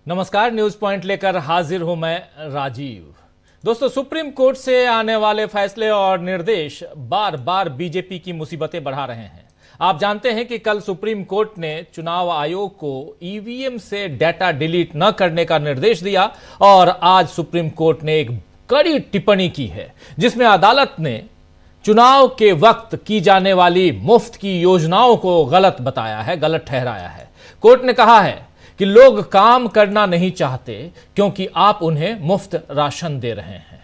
नमस्कार, news point लेकर हाजिर हूं मैं राजीव। दोस्तों, सुप्रीम कोर्ट से आने वाले फैसले और निर्देश बार बार बीजेपी की मुसीबतें बढ़ा रहे हैं। आप जानते हैं कि कल सुप्रीम कोर्ट ने चुनाव आयोग को ईवीएम से डाटा डिलीट न करने का निर्देश दिया और आज सुप्रीम कोर्ट ने एक कड़ी टिप्पणी की है, जिसमें अदालत ने चुनाव के वक्त की जाने वाली मुफ्त की योजनाओं को गलत बताया है, गलत ठहराया है। कोर्ट ने कहा है कि लोग काम करना नहीं चाहते क्योंकि आप उन्हें मुफ्त राशन दे रहे हैं।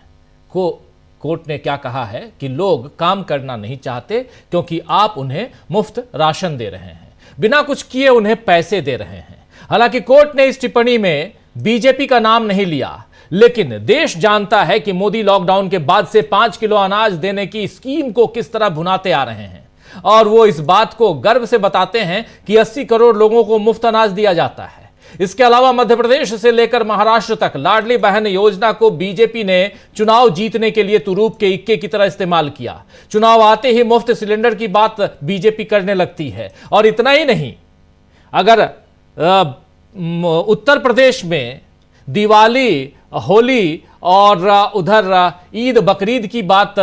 कोर्ट ने क्या कहा है कि लोग काम करना नहीं चाहते क्योंकि आप उन्हें मुफ्त राशन दे रहे हैं, बिना कुछ किए उन्हें पैसे दे रहे हैं। हालांकि कोर्ट ने इस टिप्पणी में बीजेपी का नाम नहीं लिया, लेकिन देश जानता है कि मोदी लॉकडाउन के बाद से 5 किलो अनाज देने की स्कीम को किस तरह भुनाते आ रहे हैं और वो इस बात को गर्व से बताते हैं कि 80 करोड़ लोगों को मुफ्त अनाज दिया जाता है। इसके अलावा मध्य प्रदेश से लेकर महाराष्ट्र तक लाडली बहन योजना को बीजेपी ने चुनाव जीतने के लिए तुरूप के इक्के की तरह इस्तेमाल किया। चुनाव आते ही मुफ्त सिलेंडर की बात बीजेपी करने लगती है। और इतना ही नहीं, अगर उत्तर प्रदेश में दिवाली, होली और उधर ईद बकरीद की बात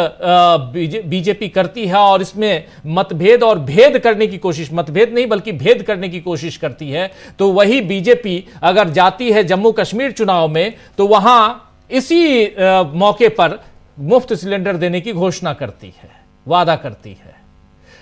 बीजेपी करती है और इसमें मतभेद और भेद करने की कोशिश, मतभेद नहीं बल्कि भेद करने की कोशिश करती है, तो वही बीजेपी अगर जाती है जम्मू कश्मीर चुनाव में तो वहां इसी मौके पर मुफ्त सिलेंडर देने की घोषणा करती है, वादा करती है।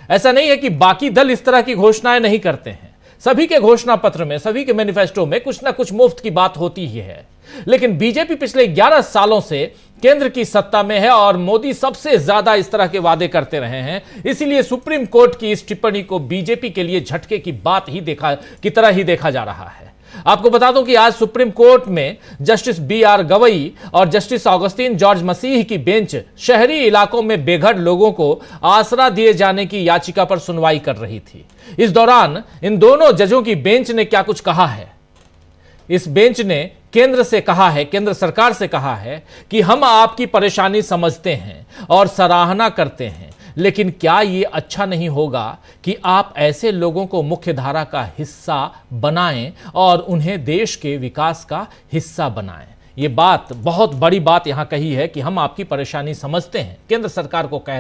ऐसा नहीं है कि बाकी दल इस तरह की घोषणाएं नहीं करते हैं। सभी के घोषणा पत्र में, सभी के मैनिफेस्टो में कुछ ना कुछ मुफ्त की बात होती ही है। लेकिन बीजेपी पिछले 11 सालों से केंद्र की सत्ता में है और मोदी सबसे ज्यादा इस तरह के वादे करते रहे हैं। इसीलिए सुप्रीम कोर्ट की इस टिप्पणी को बीजेपी के लिए झटके की बात की तरह ही देखा जा रहा है। आपको बता दूं कि आज सुप्रीम कोर्ट में जस्टिस BR गवई और जस्टिस ऑगस्टीन जॉर्ज मसीह की बेंच शहरी इलाकों में बेघर लोगों को आसरा दिए जाने की याचिका पर सुनवाई कर रही थी। इस दौरान इन दोनों जजों की बेंच ने क्या कुछ कहा है। इस बेंच ने केंद्र से कहा है, केंद्र सरकार से कहा है कि हम आपकी परेशानी समझते हैं और सराहना करते हैं, लेकिन क्या यह अच्छा नहीं होगा कि आप ऐसे लोगों को मुख्यधारा का हिस्सा बनाएं और उन्हें देश के विकास का हिस्सा बनाएं। ये बात, बहुत बड़ी बात यहां कही है कि हम आपकी परेशानी समझते हैं, केंद्र सरकार को कह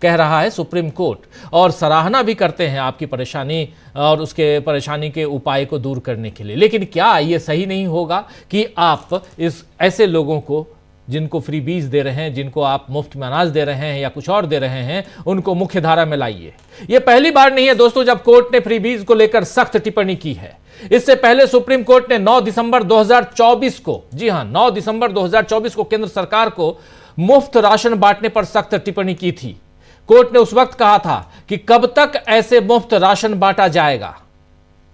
रहा है सुप्रीम कोर्ट, और सराहना भी करते हैं आपकी परेशानी और उसके परेशानी के उपाय को दूर करने के लिए। लेकिन क्या ये सही नहीं होगा कि आप इस ऐसे लोगों को जिनको फ्री बीज दे रहे हैं, जिनको आप मुफ्त में अनाज दे रहे हैं या कुछ और दे रहे हैं, उनको मुख्य धारा में लाइए। यह पहली बार नहीं है दोस्तों जब कोर्ट ने फ्री बीज को लेकर सख्त टिप्पणी की है। इससे पहले सुप्रीम कोर्ट ने 9 दिसंबर 2024 को, जी हां, 9 दिसंबर 2024 को केंद्र सरकार को मुफ्त राशन बांटने पर सख्त टिप्पणी की थी। कोर्ट ने उस वक्त कहा था कि कब तक ऐसे मुफ्त राशन बांटा जाएगा,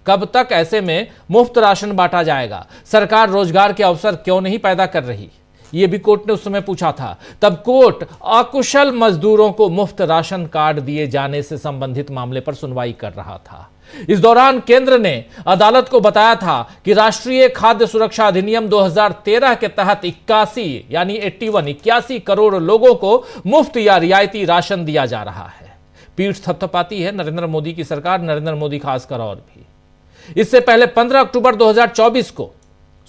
कब तक ऐसे में मुफ्त राशन बांटा जाएगा, सरकार रोजगार के अवसर क्यों नहीं पैदा कर रही, यह भी कोर्ट ने उस समय पूछा था। तब कोर्ट अकुशल मजदूरों को मुफ्त राशन कार्ड दिए जाने से संबंधित मामले पर सुनवाई कर रहा था। इस दौरान केंद्र ने अदालत को बताया था कि राष्ट्रीय खाद्य सुरक्षा अधिनियम 2013 के तहत 81 करोड़ लोगों को मुफ्त या रियायती राशन दिया जा रहा है। पीठ थपथपाती है नरेंद्र मोदी की सरकार, नरेंद्र मोदी खासकर, और भी। इससे पहले 15 अक्टूबर 2024 को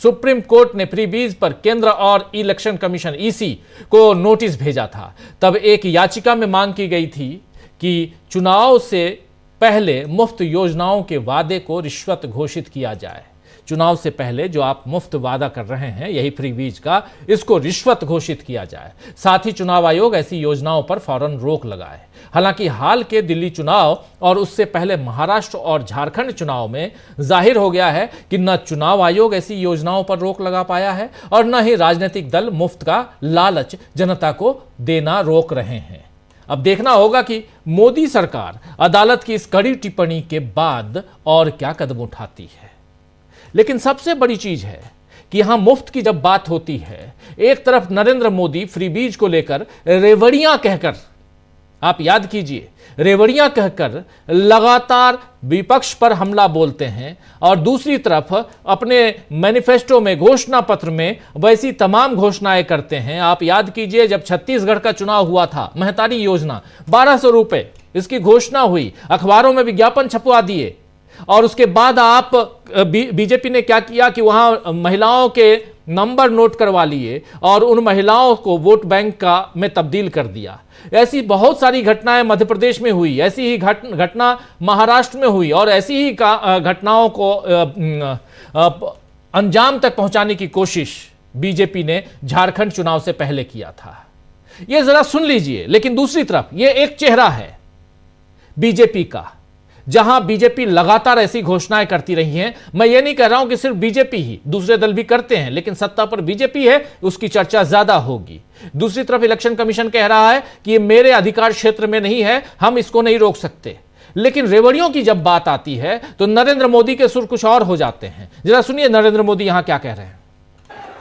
सुप्रीम कोर्ट ने फ्री बीज पर केंद्र और इलेक्शन कमीशन EC को नोटिस भेजा था। तब एक याचिका में मांग की गई थी कि चुनाव से पहले मुफ्त योजनाओं के वादे को रिश्वत घोषित किया जाए। चुनाव से पहले जो आप मुफ्त वादा कर रहे हैं, यही फ्री बीज का, इसको रिश्वत घोषित किया जाए। साथ ही चुनाव आयोग ऐसी योजनाओं पर फौरन रोक लगाए। हालांकि हाल के दिल्ली चुनाव और उससे पहले महाराष्ट्र और झारखंड चुनाव में जाहिर हो गया है कि न चुनाव आयोग ऐसी योजनाओं पर रोक लगा पाया है और न ही राजनीतिक दल मुफ्त का लालच जनता को देना रोक रहे हैं। अब देखना होगा कि मोदी सरकार अदालत की इस कड़ी टिप्पणी के बाद और क्या कदम उठाती है। लेकिन सबसे बड़ी चीज है कि यहां मुफ्त की जब बात होती है, एक तरफ नरेंद्र मोदी फ्री बीज को लेकर रेवड़ियां कहकर, आप याद कीजिए, रेवड़ियां कहकर लगातार विपक्ष पर हमला बोलते हैं, और दूसरी तरफ अपने मैनिफेस्टो में, घोषणा पत्र में वैसी तमाम घोषणाएं करते हैं। आप याद कीजिए, जब छत्तीसगढ़ का चुनाव हुआ था, महतारी योजना 1200 रुपए इसकी घोषणा हुई, अखबारों में विज्ञापन छपवा दिए, और उसके बाद आप बीजेपी ने क्या किया कि वहां महिलाओं के नंबर नोट करवा लिए और उन महिलाओं को वोट बैंक का में तब्दील कर दिया। ऐसी बहुत सारी घटनाएं मध्य प्रदेश में हुई, ऐसी ही घटना महाराष्ट्र में हुई और ऐसी ही घटनाओं को अंजाम तक पहुंचाने की कोशिश बीजेपी ने झारखंड चुनाव से पहले किया था। यह जरा सुन लीजिए। लेकिन दूसरी तरफ यह एक चेहरा है बीजेपी का, जहां बीजेपी लगातार ऐसी घोषणाएं करती रही हैं। मैं ये नहीं कह रहा हूं कि सिर्फ बीजेपी ही, दूसरे दल भी करते हैं, लेकिन सत्ता पर बीजेपी है, उसकी चर्चा ज्यादा होगी। दूसरी तरफ इलेक्शन कमीशन कह रहा है कि ये मेरे अधिकार क्षेत्र में नहीं है, हम इसको नहीं रोक सकते। लेकिन रेवड़ियों की जब बात आती है तो नरेंद्र मोदी के सुर कुछ और हो जाते हैं। जरा सुनिए नरेंद्र मोदी यहां क्या कह रहे हैं।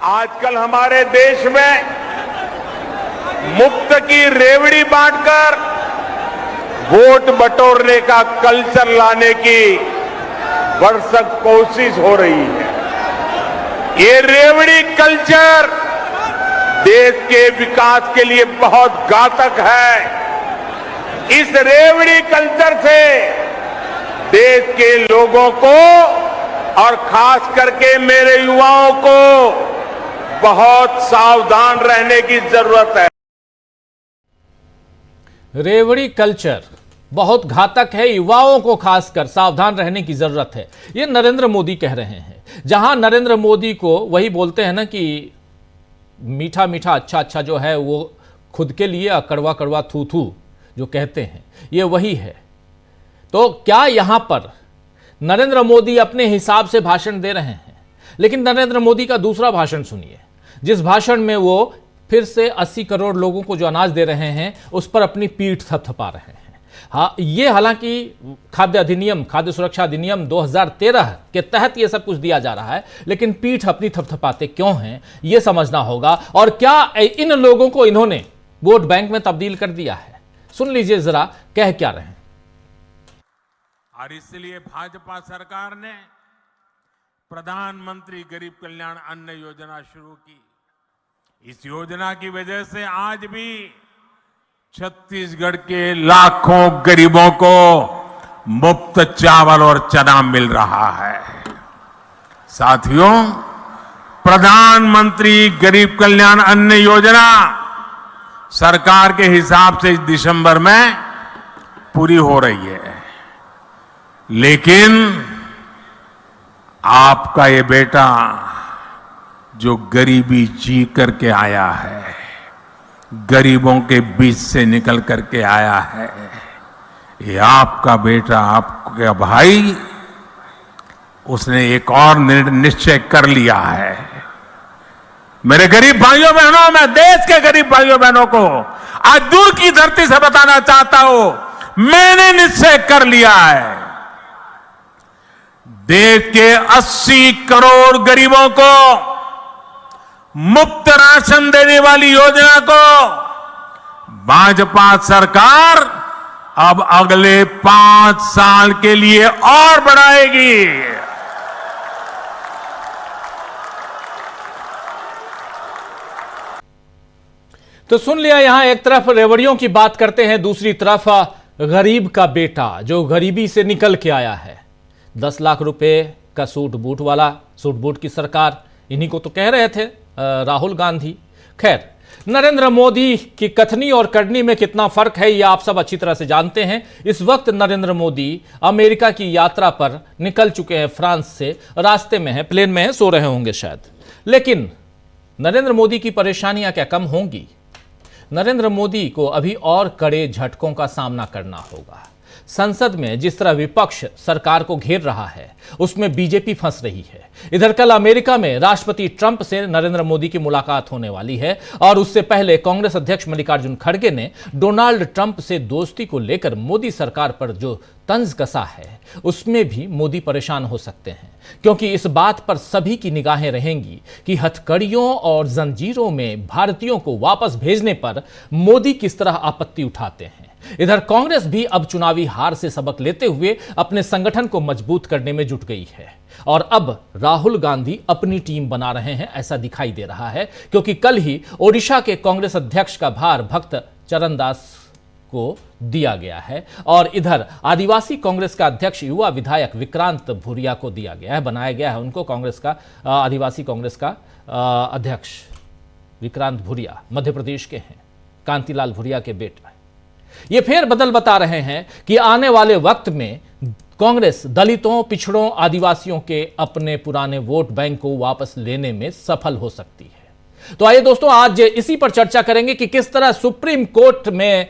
आजकल हमारे देश में मुफ्त की रेवड़ी बांटकर वोट बटोरने का कल्चर लाने की भरसक कोशिश हो रही है। ये रेवड़ी कल्चर देश के विकास के लिए बहुत घातक है। इस रेवड़ी कल्चर से देश के लोगों को और खास करके मेरे युवाओं को बहुत सावधान रहने की जरूरत है। रेवड़ी कल्चर बहुत घातक है, युवाओं को खासकर सावधान रहने की जरूरत है, ये नरेंद्र मोदी कह रहे हैं। जहां नरेंद्र मोदी को वही बोलते हैं ना कि मीठा मीठा अच्छा अच्छा जो है वो खुद के लिए, कड़वा कड़वा थू थू जो कहते हैं, ये वही है। तो क्या यहां पर नरेंद्र मोदी अपने हिसाब से भाषण दे रहे हैं? लेकिन नरेंद्र मोदी का दूसरा भाषण सुनिए, जिस भाषण में वो फिर से 80 करोड़ लोगों को जो अनाज दे रहे हैं उस पर अपनी पीठ थपथपा रहे हैं। हाँ, ये हालांकि खाद्य अधिनियम, खाद्य सुरक्षा अधिनियम 2013 के तहत ये सब कुछ दिया जा रहा है, लेकिन पीठ अपनी थपथपाते क्यों हैं ये समझना होगा। और क्या इन लोगों को इन्होंने वोट बैंक में तब्दील कर दिया है? सुन लीजिए जरा कह क्या रहे हैं। और इसलिए भाजपा सरकार ने प्रधानमंत्री गरीब कल्याण अन्न योजना शुरू की। इस योजना की वजह से आज भी छत्तीसगढ़ के लाखों गरीबों को मुफ्त चावल और चना मिल रहा है। साथियों, प्रधानमंत्री गरीब कल्याण अन्न योजना सरकार के हिसाब से इस दिसंबर में पूरी हो रही है, लेकिन आपका ये बेटा जो गरीबी जी करके आया है, गरीबों के बीच से निकल करके आया है, ये आपका बेटा, आपका भाई, उसने एक और निश्चय कर लिया है। मेरे गरीब भाइयों बहनों, मैं देश के गरीब भाइयों बहनों को आज दूर की धरती से बताना चाहता हूं, मैंने निश्चय कर लिया है। देश के 80 करोड़ गरीबों को मुफ्त राशन देने वाली योजना को भाजपा सरकार अब अगले 5 साल के लिए और बढ़ाएगी। तो सुन लिया, यहां एक तरफ रेवड़ियों की बात करते हैं, दूसरी तरफ गरीब का बेटा जो गरीबी से निकल के आया है। 10 लाख रुपए का सूट बूट वाला, सूट बूट की सरकार, इन्हीं को तो कह रहे थे राहुल गांधी। खैर, नरेंद्र मोदी की कथनी और करनी में कितना फर्क है ये आप सब अच्छी तरह से जानते हैं। इस वक्त नरेंद्र मोदी अमेरिका की यात्रा पर निकल चुके हैं, फ्रांस से रास्ते में हैं, प्लेन में हैं, सो रहे होंगे शायद। लेकिन नरेंद्र मोदी की परेशानियां क्या कम होंगी? नरेंद्र मोदी को अभी और कड़े झटकों का सामना करना होगा। संसद में जिस तरह विपक्ष सरकार को घेर रहा है, उसमें बीजेपी फंस रही है। इधर कल अमेरिका में राष्ट्रपति ट्रंप से नरेंद्र मोदी की मुलाकात होने वाली है और उससे पहले कांग्रेस अध्यक्ष मल्लिकार्जुन खड़गे ने डोनाल्ड ट्रंप से दोस्ती को लेकर मोदी सरकार पर जो तंज कसा है, उसमें भी मोदी परेशान हो सकते हैं, क्योंकि इस बात पर सभी की निगाहें रहेंगी कि हथकड़ियों और जंजीरों में भारतीयों को वापस भेजने पर मोदी किस तरह आपत्ति उठाते हैं। इधर कांग्रेस भी अब चुनावी हार से सबक लेते हुए अपने संगठन को मजबूत करने में जुट गई है और अब राहुल गांधी अपनी टीम बना रहे हैं, ऐसा दिखाई दे रहा है, क्योंकि कल ही ओडिशा के कांग्रेस अध्यक्ष का भार भक्त चरणदास को दिया गया है और इधर आदिवासी कांग्रेस का अध्यक्ष युवा विधायक विक्रांत भूरिया को दिया गया है, बनाया गया है उनको कांग्रेस का आदिवासी कांग्रेस का अध्यक्ष। विक्रांत भूरिया मध्य प्रदेश के हैं, कांतिलाल भूरिया के बेटा। ये फेर बदल बता रहे हैं कि आने वाले वक्त में कांग्रेस दलितों, पिछड़ों, आदिवासियों के अपने पुराने वोट बैंक को वापस लेने में सफल हो सकती है। तो आइए दोस्तों, आज इसी पर चर्चा करेंगे कि किस तरह सुप्रीम कोर्ट में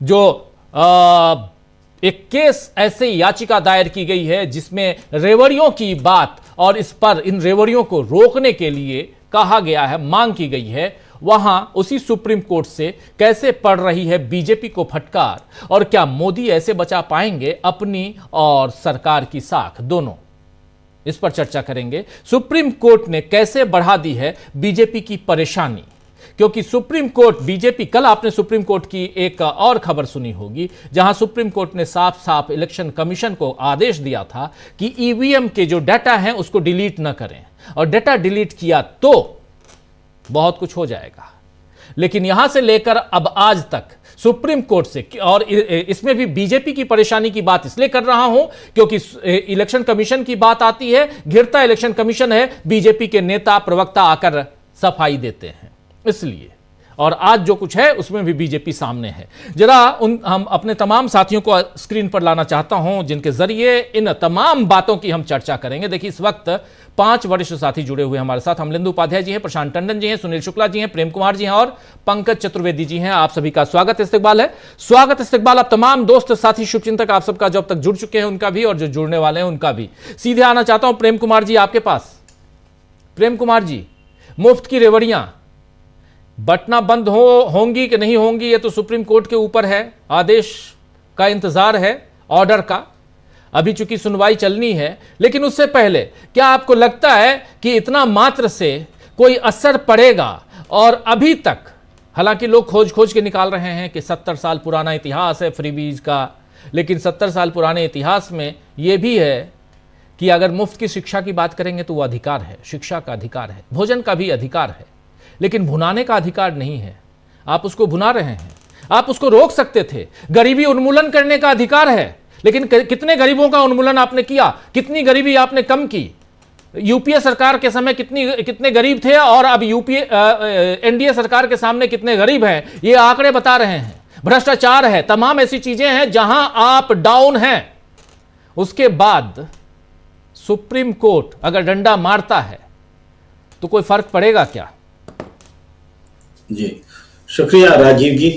जो एक केस ऐसे याचिका दायर की गई है जिसमें रेवड़ियों की बात और इस पर इन रेवड़ियों को रोकने के लिए कहा गया है, मांग की गई है, वहां उसी सुप्रीम कोर्ट से कैसे पड़ रही है बीजेपी को फटकार और क्या मोदी ऐसे बचा पाएंगे अपनी और सरकार की साख दोनों, इस पर चर्चा करेंगे। सुप्रीम कोर्ट ने कैसे बढ़ा दी है बीजेपी की परेशानी, क्योंकि सुप्रीम कोर्ट बीजेपी, कल आपने सुप्रीम कोर्ट की एक और खबर सुनी होगी जहां सुप्रीम कोर्ट ने साफ साफ इलेक्शन कमीशन को आदेश दिया था कि ईवीएम के जो डाटा हैं उसको डिलीट न करें, और डाटा डिलीट किया तो बहुत कुछ हो जाएगा। लेकिन यहां से लेकर अब आज तक सुप्रीम कोर्ट से, और इसमें भी बीजेपी की परेशानी की बात इसलिए कर रहा हूं क्योंकि इलेक्शन कमीशन की बात आती है, घिरता इलेक्शन कमीशन है, बीजेपी के नेता प्रवक्ता आकर सफाई देते हैं इसलिए, और आज जो कुछ है उसमें भी बीजेपी सामने है। जरा हम अपने तमाम साथियों को स्क्रीन पर लाना चाहता हूं जिनके जरिए इन तमाम बातों की हम चर्चा करेंगे। देखिए, इस वक्त 5 वरिष्ठ साथी जुड़े हुए हमारे साथ। अमलेंदु उपाध्याय जी हैं, प्रशांत टंडन जी हैं, सुनील शुक्ला जी हैं, प्रेम कुमार जी हैं और पंकज चतुर्वेदी जी हैं। आप सभी का स्वागत इस्तकबाल है। स्वागत इस्तकबाल आप तमाम दोस्त, साथी, शुभचिंतक आप सबका, जो अब तक जुड़ चुके हैं उनका भी और जो जुड़ने वाले हैं उनका भी। सीधे आना चाहता हूं प्रेम कुमार जी आपके पास। प्रेम कुमार जी, मुफ्त की रेवड़ियां बंटना बंद होंगी कि नहीं होंगी, ये तो सुप्रीम कोर्ट के ऊपर है, आदेश का इंतजार है, ऑर्डर का। अभी चूंकि सुनवाई चलनी है, लेकिन उससे पहले क्या आपको लगता है कि इतना मात्र से कोई असर पड़ेगा? और अभी तक हालांकि लोग खोज के निकाल रहे हैं कि 70 साल पुराना इतिहास है फ्रीबीज का, लेकिन 70 साल पुराने इतिहास में यह भी है कि अगर मुफ्त की शिक्षा की बात करेंगे तो वो अधिकार है, शिक्षा का अधिकार है, भोजन का भी अधिकार है, लेकिन भुनाने का अधिकार नहीं है। आप उसको भुना रहे हैं, आप उसको रोक सकते थे। गरीबी उन्मूलन करने का अधिकार है, लेकिन कितने गरीबों का उन्मूलन आपने किया? कितनी गरीबी आपने कम की? यूपीए सरकार के समय कितने गरीब थे और अब एनडीए सरकार के सामने कितने गरीब हैं, ये आंकड़े बता रहे हैं। भ्रष्टाचार है, तमाम ऐसी चीजें हैं जहां आप डाउन हैं। उसके बाद सुप्रीम कोर्ट अगर डंडा मारता है तो कोई फर्क पड़ेगा क्या? जी, शुक्रिया राजीव जी।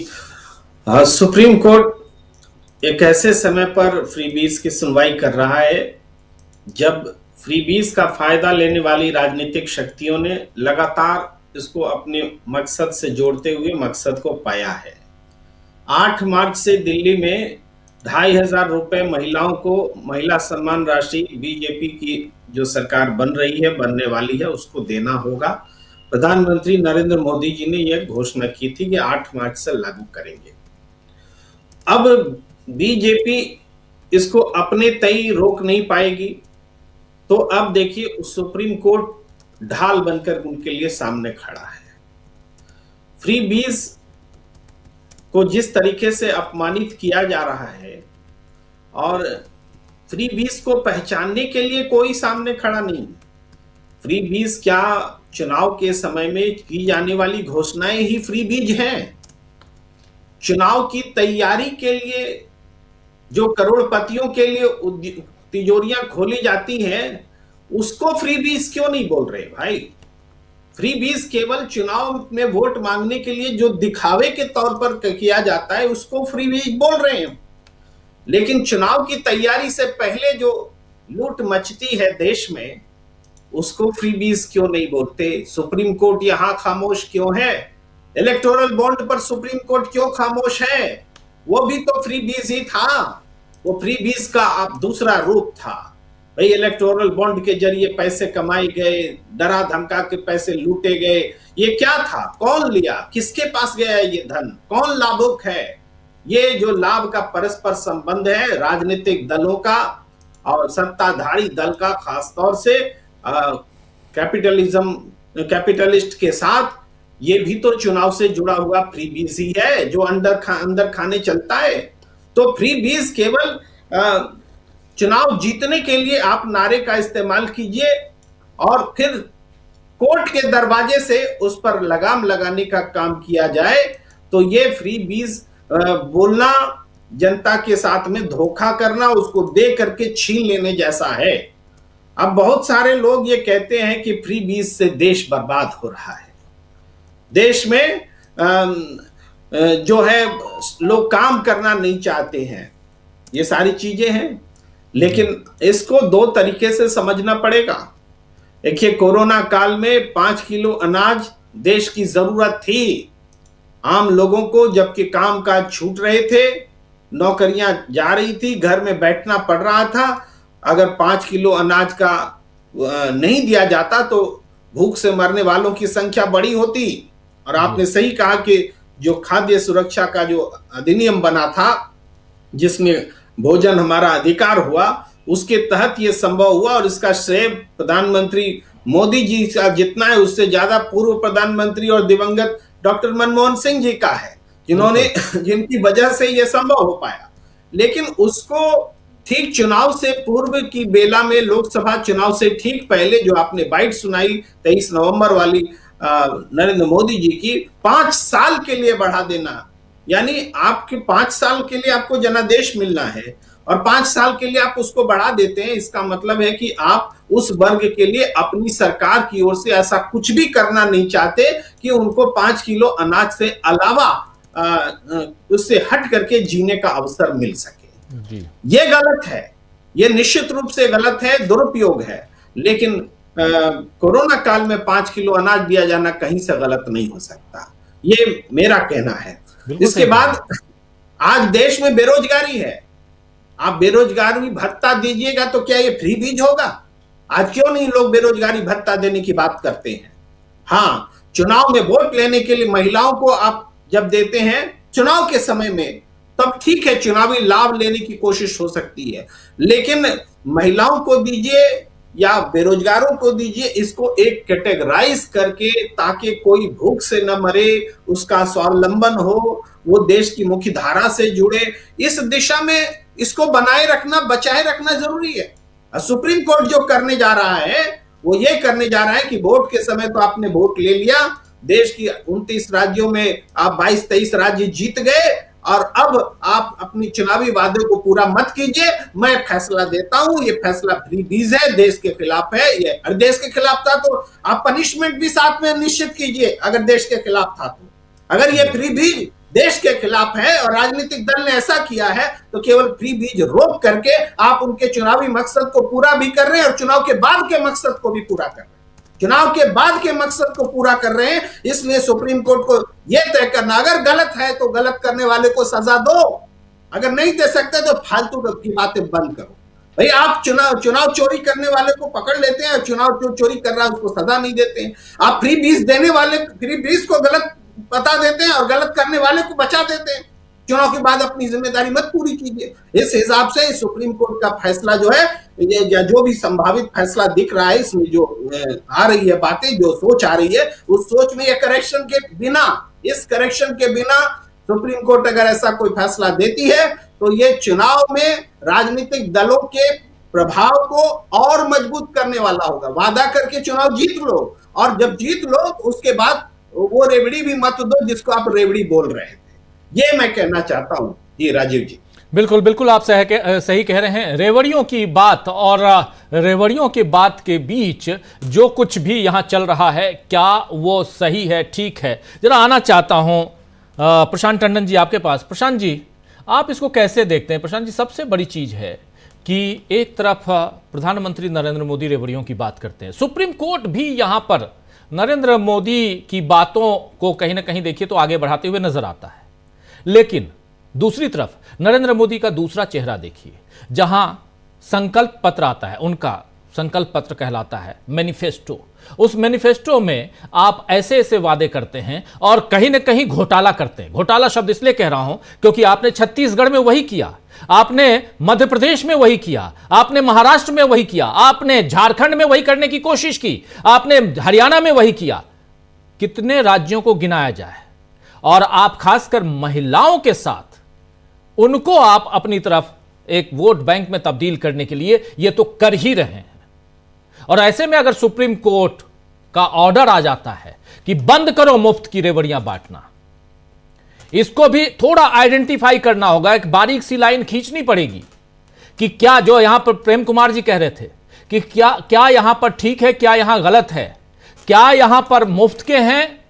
सुप्रीम कोर्ट एक ऐसे समय पर फ्रीबीज की सुनवाई कर रहा है जब फ्रीबीज का फायदा लेने वाली राजनीतिक शक्तियों ने लगातार इसको अपने मकसद से जोड़ते हुए मकसद को पाया है। 8 मार्च से दिल्ली में 2500 रुपए महिलाओं को महिला सम्मान राशि बीजेपी की जो सरकार बन रही है, बनने वाली है, उसको देना होगा। प्रधानमंत्री नरेंद्र मोदी जी ने यह घोषणा की थी कि 8 मार्च से लागू करेंगे। अब बीजेपी इसको अपने तय रोक नहीं पाएगी, तो अब देखिए सुप्रीम कोर्ट ढाल बनकर उनके लिए सामने खड़ा है। फ्रीबीज को जिस तरीके से अपमानित किया जा रहा है और फ्रीबीज को पहचानने के लिए कोई सामने खड़ा नहीं। फ्रीबीज क्या चुनाव के समय में की जाने वाली घोषणाएं ही फ्रीबीज हैं? चुनाव की तैयारी के लिए जो करोड़पतियों के लिए तिजोरियां खोली जाती हैं, उसको फ्रीबीज क्यों नहीं बोल रहे भाई? फ्रीबीज केवल चुनाव में वोट मांगने के लिए जो दिखावे के तौर पर किया जाता है उसको फ्रीबीज बोल रहे हैं, लेकिन चुनाव की तैयारी से पहले जो लूट मचती है देश में, उसको फ्रीबीज क्यों नहीं बोलते? सुप्रीम कोर्ट यहां खामोश क्यों है? इलेक्टोरल बॉन्ड पर सुप्रीम कोर्ट क्यों खामोश है? वो भी तो फ्रीबीज ही था। वो फ्रीबीज का अब दूसरा रूप था। भाई, इलेक्टोरल बॉन्ड के जरिए पैसे कमाए गए, डरा धमका के पैसे लूटे गए। ये क्या था? कौन लिया? किसके पास गया ये धन? कौन लाभुक है? ये जो लाभ का परस्पर संबंध है राजनीतिक दलों का और सत्ताधारी दल का, खासतौर से कैपिटलिस्ट के साथ, ये भी तो चुनाव से जुड़ा हुआ फ्री बीज ही है जो अंदर खाने चलता है। तो फ्री बीज केवल चुनाव जीतने के लिए आप नारे का इस्तेमाल कीजिए और फिर कोर्ट के दरवाजे से उस पर लगाम लगाने का काम किया जाए, तो ये फ्री बीज बोलना जनता के साथ में धोखा करना, उसको दे करके छीन लेने जैसा है। अब बहुत सारे लोग ये कहते हैं कि फ्री बीज से देश बर्बाद हो रहा है, देश में जो है लोग काम करना नहीं चाहते हैं, ये सारी चीजें हैं। लेकिन इसको दो तरीके से समझना पड़ेगा। देखिए, कोरोना काल में 5 किलो अनाज देश की जरूरत थी आम लोगों को, जबकि काम काज छूट रहे थे, नौकरियां जा रही थी, घर में बैठना पड़ रहा था। अगर 5 किलो अनाज का नहीं दिया जाता तो भूख से मरने वालों की संख्या बड़ी होती। और आपने सही कहा कि जो खाद्य सुरक्षा का जो अधिनियम बना था, जिसमें भोजन हमारा अधिकार हुआ, उसके तहत यह संभव हुआ। और इसका श्रेय प्रधानमंत्री मोदी जी का जितना है उससे ज्यादा पूर्व प्रधानमंत्री और दिवंगत डॉक्टर मनमोहन सिंह जी का है, जिनकी वजह से यह संभव हो पाया। लेकिन उसको ठीक चुनाव से पूर्व की बेला में, लोकसभा चुनाव से ठीक पहले जो आपने बाइट सुनाई 23 नवंबर वाली नरेंद्र मोदी जी की, 5 साल के लिए बढ़ा देना, यानी आपके 5 साल के लिए आपको जनादेश मिलना है और 5 साल के लिए आप उसको बढ़ा देते हैं। इसका मतलब है कि आप उस वर्ग के लिए अपनी सरकार की ओर से ऐसा कुछ भी करना नहीं चाहते कि उनको 5 किलो अनाज से अलावा उससे हट करके जीने का अवसर मिल सके। ये गलत है, ये निश्चित रूप से गलत है, दुरुपयोग है। लेकिन कोरोना काल में 5 किलो अनाज दिया जाना कहीं से गलत नहीं हो सकता, ये मेरा कहना है। इसके बाद आज देश में बेरोजगारी है, आप बेरोजगारी भत्ता दीजिएगा तो क्या ये फ्री बीज होगा? आज क्यों नहीं लोग बेरोजगारी भत्ता देने की बात करते हैं? हाँ, चुनाव में वोट लेने के लिए महिलाओं को आप जब देते हैं चुनाव के समय में, तब ठीक है, चुनावी लाभ लेने की कोशिश हो सकती है। लेकिन महिलाओं को दीजिए या बेरोजगारों को दीजिए, इसको एक कैटेगराइज करके, ताकि कोई भूख से न मरे, उसका स्वावलंबन हो, वो देश की मुख्य धारा से जुड़े, इस दिशा में इसको बनाए रखना, बचाए रखना जरूरी है। सुप्रीम कोर्ट जो करने जा रहा है वो ये करने जा रहा है कि वोट के समय तो आपने वोट ले लिया, देश की 29 राज्यों में आप 22-23 राज्य जीत गए, और अब आप अपनी चुनावी वादे को पूरा मत कीजिए, मैं फैसला देता हूं, ये फैसला फ्री बीज है, देश के खिलाफ है। ये अगर देश के खिलाफ था तो आप पनिशमेंट भी साथ में निश्चित कीजिए, अगर देश के खिलाफ था तो। अगर ये फ्री बीज देश के खिलाफ है और राजनीतिक दल ने ऐसा किया है, तो केवल फ्री बीज रोक करके आप उनके चुनावी मकसद को पूरा भी कर रहे हैं और चुनाव के बाद के मकसद को भी पूरा कर रहे हैं। चुनाव के बाद के मकसद को पूरा कर रहे हैं। इसलिए सुप्रीम कोर्ट को यह तय करना, अगर गलत है तो गलत करने वाले को सजा दो, अगर नहीं दे सकते तो फालतू की बातें बंद करो। भाई, आप चुनाव चोरी करने वाले को पकड़ लेते हैं और चुनाव जो चोरी कर रहा है उसको सजा नहीं देते हैं। आप फ्री बीज देने वाले, फ्री बीज को गलत बता देते हैं और गलत करने वाले को बचा देते हैं। चुनाव के बाद अपनी जिम्मेदारी मत पूरी कीजिए। इस हिसाब से सुप्रीम कोर्ट का फैसला जो है, ये जो भी संभावित फैसला दिख रहा है, इसमें जो आ रही है बातें, जो सोच आ रही है, उस सोच में ये करेक्शन के बिना, इस करेक्शन के बिना सुप्रीम कोर्ट अगर ऐसा कोई फैसला देती है तो ये चुनाव में राजनीतिक दलों के प्रभाव को और मजबूत करने वाला होगा। वादा करके चुनाव जीत लो, और जब जीत लो तो उसके बाद वो रेवड़ी भी मत दो जिसको आप रेवड़ी बोल रहे थे। ये मैं कहना चाहता हूं। जी राजीव जी, बिल्कुल बिल्कुल, आप सही कह रहे हैं। रेवड़ियों की बात और रेवड़ियों की बात के बीच जो कुछ भी यहां चल रहा है, क्या वो सही है, ठीक है? जरा आना चाहता हूं प्रशांत टंडन जी आपके पास। प्रशांत जी, आप इसको कैसे देखते हैं? प्रशांत जी, सबसे बड़ी चीज है कि एक तरफ प्रधानमंत्री नरेंद्र मोदी रेवड़ियों की बात करते हैं, सुप्रीम कोर्ट भी यहां पर नरेंद्र मोदी की बातों को कहीं ना कहीं देखिए तो आगे बढ़ाते हुए नजर आता है। लेकिन दूसरी तरफ नरेंद्र मोदी का दूसरा चेहरा देखिए, जहां संकल्प पत्र आता है, उनका संकल्प पत्र कहलाता है मैनिफेस्टो। उस मैनिफेस्टो में आप ऐसे ऐसे वादे करते हैं और कहीं ना कहीं घोटाला करते हैं। घोटाला शब्द इसलिए कह रहा हूं क्योंकि आपने छत्तीसगढ़ में वही किया, आपने मध्य प्रदेश में वही किया, आपने महाराष्ट्र में वही किया, आपने झारखंड में वही करने की कोशिश की, आपने हरियाणा में वही किया। कितने राज्यों को गिनाया जाए और आप खासकर महिलाओं के साथ उनको आप अपनी तरफ एक वोट बैंक में तब्दील करने के लिए ये तो कर ही रहे हैं। और ऐसे में अगर सुप्रीम कोर्ट का ऑर्डर आ जाता है कि बंद करो मुफ्त की रेवड़ियां बांटना, इसको भी थोड़ा आइडेंटिफाई करना होगा, एक बारीक सी लाइन खींचनी पड़ेगी कि क्या जो यहां पर प्रेम कुमार जी कह रहे थे कि क्या यहां पर ठीक है, क्या यहां गलत है, क्या यहां पर मुफ्त के हैं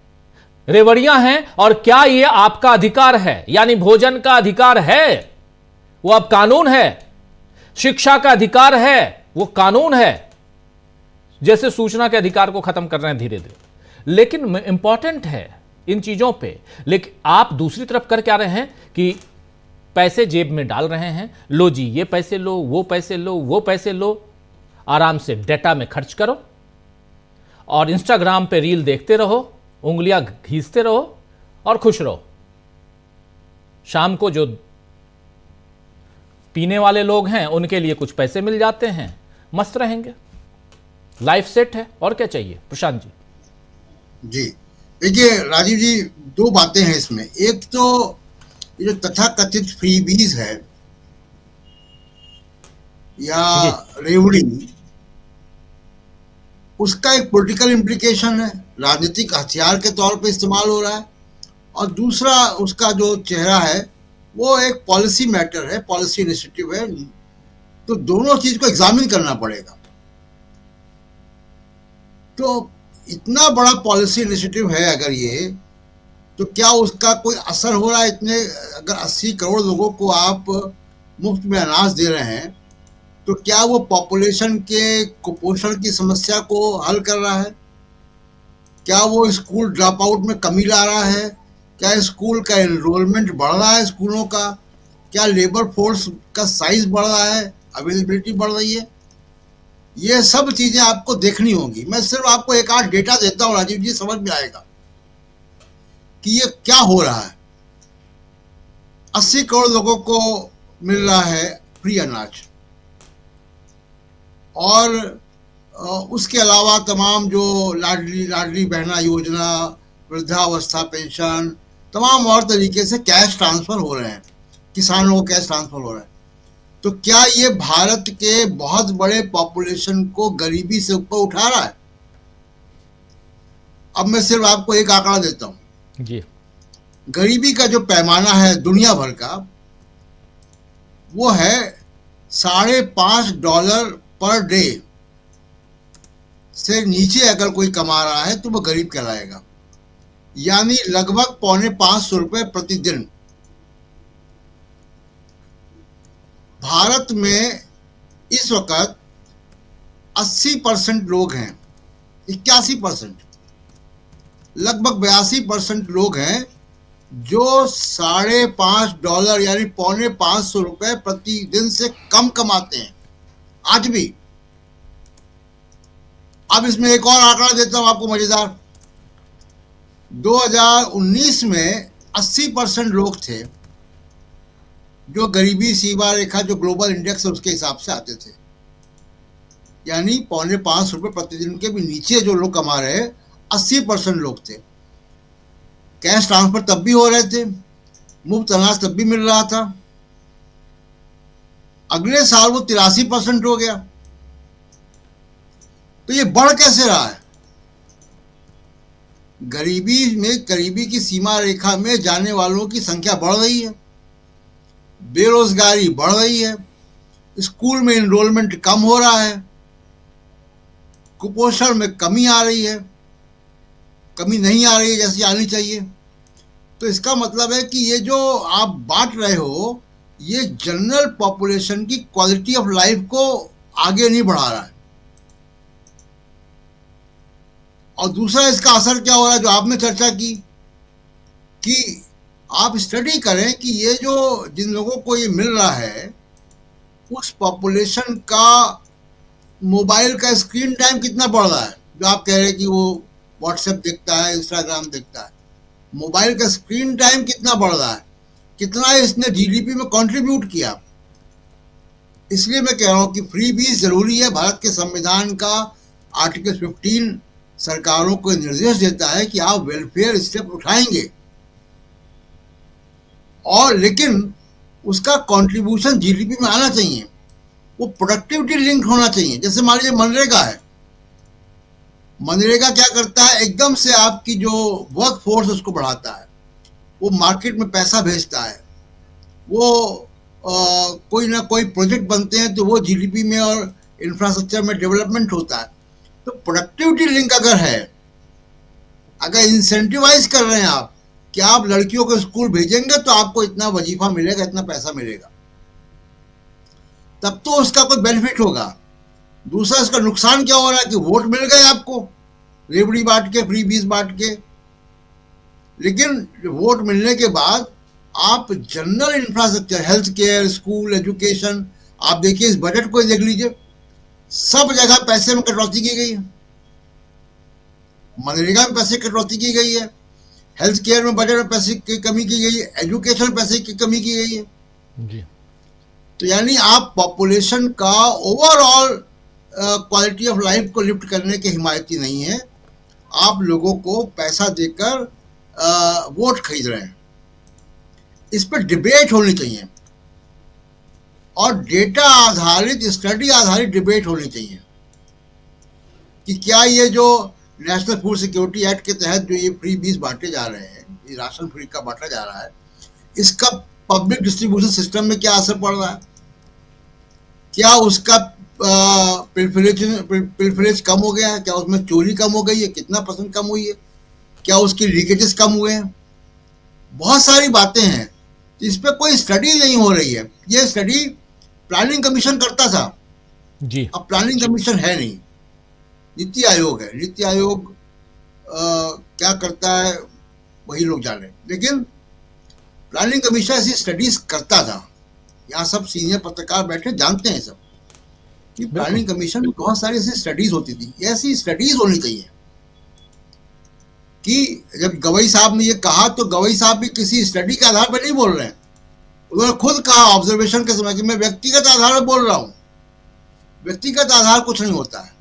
रेवड़ियां हैं और क्या यह आपका अधिकार है, यानी भोजन का अधिकार है वो अब कानून है, शिक्षा का अधिकार है वो कानून है, जैसे सूचना के अधिकार को खत्म कर रहे हैं धीरे धीरे। लेकिन इंपॉर्टेंट है इन चीजों पे, लेकिन आप दूसरी तरफ कर क्या रहे हैं कि पैसे जेब में डाल रहे हैं, लो जी ये पैसे लो, वो पैसे लो, वो पैसे लो, आराम से डेटा में खर्च करो और इंस्टाग्राम पे रील देखते रहो, उंगलियां घीसते रहो और खुश रहो। शाम को जो पीने वाले लोग हैं उनके लिए कुछ पैसे मिल जाते हैं, मस्त रहेंगे, लाइफ सेट है, और क्या चाहिए। प्रशांत जी। जी देखिए राजीव जी, दो बातें हैं इसमें। एक तो ये जो तथाकथित फ्रीबीज है या रेवड़ी, उसका एक पॉलिटिकल इम्प्लीकेशन है, राजनीतिक हथियार के तौर पे इस्तेमाल हो रहा है, और दूसरा उसका जो चेहरा है वो एक पॉलिसी मैटर है, पॉलिसी इनिशिएटिव है। तो दोनों चीज को एग्जामिन करना पड़ेगा। तो इतना बड़ा पॉलिसी इनिशिएटिव है अगर ये, तो क्या उसका कोई असर हो रहा है? इतने अगर 80 करोड़ लोगों को आप मुफ्त में अनाज दे रहे हैं, तो क्या वो पॉपुलेशन के कुपोषण की समस्या को हल कर रहा है? क्या वो स्कूल ड्रॉप आउट में कमी ला रहा है? क्या स्कूल का एनरोलमेंट बढ़ रहा है स्कूलों का? क्या लेबर फोर्स का साइज बढ़ रहा है, अवेलेबिलिटी बढ़ रही है? ये सब चीजें आपको देखनी होगी। मैं सिर्फ आपको एक आध डेटा देता हूँ राजीव जी, समझ में आएगा कि ये क्या हो रहा है। 80 करोड़ लोगों को मिल रहा है फ्री अनाज, और उसके अलावा तमाम जो लाडली बहना योजना, वृद्धावस्था पेंशन, तमाम और तरीके से कैश ट्रांसफर हो रहे हैं, किसानों को कैश ट्रांसफर हो रहा है। तो क्या ये भारत के बहुत बड़े पॉपुलेशन को गरीबी से ऊपर उठा रहा है? अब मैं सिर्फ आपको एक आंकड़ा देता हूं जी। गरीबी का जो पैमाना है दुनिया भर का, वो है $5.5 पर डे से नीचे अगर कोई कमा रहा है तो वो गरीब कहलाएगा, यानी लगभग ₹450 प्रतिदिन। भारत में इस वक्त 80% लोग हैं, 81%, लगभग 82% लोग हैं जो $5.5 यानी ₹450 प्रतिदिन से कम कमाते हैं आज भी। अब इसमें एक और आंकड़ा देता हूं आपको मजेदार। 2019 में 80% लोग थे जो गरीबी सीमा रेखा, जो ग्लोबल इंडेक्स है उसके हिसाब से आते थे, यानी ₹450 प्रतिदिन के भी नीचे जो लोग कमा रहे हैं 80% लोग थे। कैश ट्रांसफर तब भी हो रहे थे, मुफ्त अनाज तब भी मिल रहा था। अगले साल वो 83% हो गया। तो ये बढ़ कैसे रहा है? गरीबी की सीमा रेखा में जाने वालों की संख्या बढ़ रही है, बेरोजगारी बढ़ रही है, स्कूल में एनरोलमेंट कम हो रहा है, कुपोषण में कमी आ रही है, कमी नहीं आ रही है जैसी आनी चाहिए। तो इसका मतलब है कि ये जो आप बांट रहे हो, ये जनरल पॉपुलेशन की क्वालिटी ऑफ लाइफ को आगे नहीं बढ़ा रहा है। और दूसरा इसका असर क्या हो रहा है, जो आपने चर्चा की कि आप स्टडी करें कि ये जो जिन लोगों को ये मिल रहा है, उस पॉपुलेशन का मोबाइल का स्क्रीन टाइम कितना बढ़ रहा है। जो आप कह रहे हैं कि वो व्हाट्सएप देखता है, इंस्टाग्राम देखता है, मोबाइल का स्क्रीन टाइम कितना बढ़ रहा है, कितना इसने जीडीपी में कंट्रीब्यूट किया। इसलिए मैं कह रहा हूं कि फ्री बीज जरूरी है। भारत के संविधान का आर्टिकल 15 सरकारों को निर्देश देता है कि आप वेलफेयर स्टेप उठाएंगे, और लेकिन उसका कंट्रीब्यूशन जीडीपी में आना चाहिए, वो प्रोडक्टिविटी लिंक होना चाहिए। जैसे मान लीजिए मनरेगा है, मनरेगा क्या करता है, एकदम से आपकी जो वर्क फोर्स उसको बढ़ाता है, वो मार्केट में पैसा भेजता है, वो कोई ना कोई प्रोजेक्ट बनते हैं तो वो जीडीपी में और इंफ्रास्ट्रक्चर में डेवलपमेंट होता है। तो प्रोडक्टिविटी लिंक अगर है, अगर इंसेंटिवाइज कर रहे हैं आप कि आप लड़कियों को स्कूल भेजेंगे तो आपको इतना वजीफा मिलेगा, इतना पैसा मिलेगा, तब तो उसका कोई बेनिफिट होगा। दूसरा इसका नुकसान क्या हो रहा है कि वोट मिल गए आपको रेवड़ी बांट के, फ्री बीस बांट के, लेकिन वोट मिलने के बाद आप general infrastructure, health care, school, education, आप देखिए इस बजट को देख लीजिए, सब जगह पैसे में कटौती की गई है। मनरेगा में पैसे की कटौती की गई है, हेल्थ केयर में बजट में पैसे की कमी की गई है, एजुकेशन में पैसे की कमी की गई है जी। तो यानी आप पॉपुलेशन का ओवरऑल क्वालिटी ऑफ लाइफ को लिफ्ट करने के हिमायती नहीं है, आप लोगों को पैसा देकर वोट खरीद रहे हैं। इस पर डिबेट होनी चाहिए और डेटा आधारित, स्टडी आधारित डिबेट होनी चाहिए कि क्या ये जो नेशनल फूड सिक्योरिटी एक्ट के तहत जो ये फ्री बीस बांटे जा रहे हैं, ये राशन फ्री का बांटा जा रहा है, इसका पब्लिक डिस्ट्रीब्यूशन सिस्टम में क्या असर पड़ रहा है, क्या उसका पिलफरेज कम हो गया है, क्या उसमें चोरी कम हो गई है, कितना % कम हुई है, क्या उसकी लीकेजेस कम हुए हैं, बहुत सारी बातें हैं। इस पर कोई स्टडी नहीं हो रही है। ये स्टडी प्लानिंग कमीशन करता था जी। अब प्लानिंग कमीशन है नहीं, नीति आयोग है। नीति आयोग क्या करता है वही लोग जाने, लेकिन प्लानिंग कमीशन ऐसी स्टडीज करता था। यहाँ सब सीनियर पत्रकार बैठे जानते हैं सब कि प्लानिंग कमीशन में बहुत सारी ऐसी स्टडीज होती थी। ऐसी स्टडीज होनी चाहिए कि जब गवई साहब ने ये कहा तो गवई साहब भी किसी स्टडी के आधार पर नहीं बोल रहे हैं, उन्होंने खुद कहा ऑब्जर्वेशन के समय कि मैं व्यक्तिगत आधार पर बोल रहा हूं। व्यक्तिगत आधार कुछ नहीं होता है।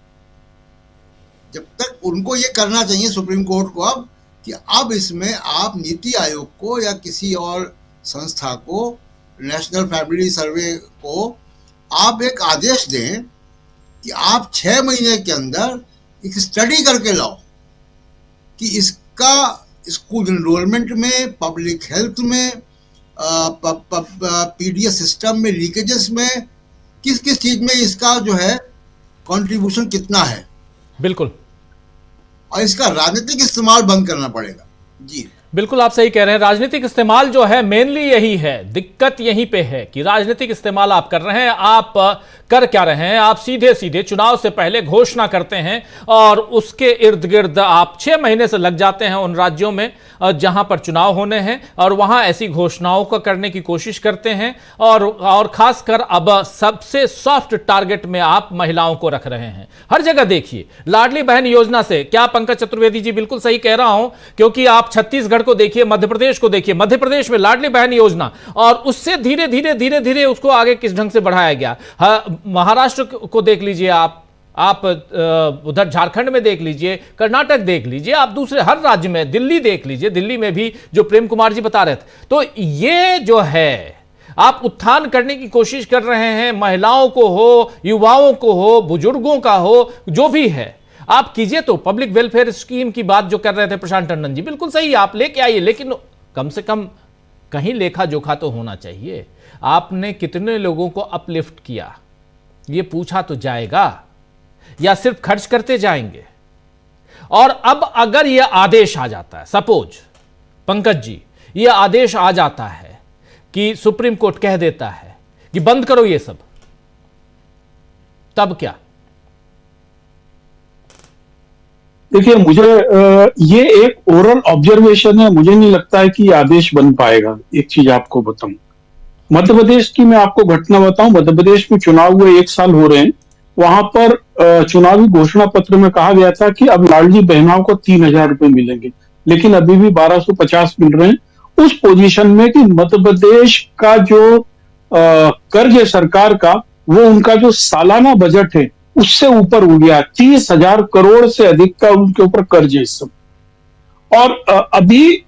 जब तक उनको ये करना चाहिए सुप्रीम कोर्ट को अब कि अब इसमें आप नीति आयोग को या किसी और संस्था को, नेशनल फैमिली सर्वे को आप एक आदेश दें कि आप 6 महीने के अंदर एक स्टडी करके लाओ कि इसका स्कूल एनरोलमेंट में, पब्लिक हेल्थ में, पीडीएस सिस्टम में, लीकेजेस में, किस किस चीज में इसका जो है कंट्रीब्यूशन कितना है। बिल्कुल। और इसका राजनीतिक इस्तेमाल बंद करना पड़ेगा। जी बिल्कुल, आप सही कह रहे हैं। राजनीतिक इस्तेमाल जो है मेनली यही है, दिक्कत यहीं पे है कि राजनीतिक इस्तेमाल आप कर रहे हैं। आप कर क्या रहे हैं, आप सीधे सीधे चुनाव से पहले घोषणा करते हैं और उसके इर्द गिर्द आप 6 महीने से लग जाते हैं उन राज्यों में जहां पर चुनाव होने हैं और वहां ऐसी घोषणाओं को करने की कोशिश करते हैं। और खासकर अब सबसे सॉफ्ट टारगेट में आप महिलाओं को रख रहे हैं। हर जगह देखिए लाडली बहन योजना से, क्या पंकज चतुर्वेदी जी बिल्कुल सही कह रहा हूं, क्योंकि आप छत्तीसगढ़ को देखिए, मध्य प्रदेश को देखिए, मध्य प्रदेश में लाडली बहन योजना और उससे धीरे धीरे धीरे धीरे उसको आगे किस ढंग से बढ़ाया गया। महाराष्ट्र को देख लीजिए, आप उधर झारखंड में देख लीजिए, कर्नाटक देख लीजिए, आप दूसरे हर राज्य में, दिल्ली देख लीजिए, दिल्ली में भी जो प्रेम कुमार जी बता रहे थे। तो ये जो है आप उत्थान करने की कोशिश कर रहे हैं, महिलाओं को हो, युवाओं को हो, बुजुर्गों का हो, जो भी है आप कीजिए। तो पब्लिक वेलफेयर स्कीम की बात जो कर रहे थे प्रशांत टंडन जी, बिल्कुल सही, आप लेके आइए, लेकिन कम से कम कहीं लेखा जोखा तो होना चाहिए। आपने कितने लोगों को अपलिफ्ट किया ये पूछा तो जाएगा, या सिर्फ खर्च करते जाएंगे। और अब अगर यह आदेश आ जाता है, सपोज पंकज जी यह आदेश आ जाता है कि सुप्रीम कोर्ट कह देता है कि बंद करो ये सब, तब क्या? देखिए, मुझे ये एक ओरल ऑब्जर्वेशन है, मुझे नहीं लगता है कि आदेश बन पाएगा। एक चीज आपको बताऊं, मध्य प्रदेश की मैं आपको घटना बताऊं। मध्य प्रदेश में चुनाव हुए 1 साल हो रहे हैं, वहां पर चुनावी घोषणा पत्र में कहा गया था कि अब लाडली बहनों को 3000 रुपए मिलेंगे, लेकिन अभी भी 1250 मिल रहे हैं। उस पोजीशन में कि मध्य प्रदेश का जो कर्ज है सरकार का, वो उनका जो सालाना बजट है उससे ऊपर हो गया। 30,000 करोड़ से अधिक का उनके ऊपर कर्ज है इस समय। और अभी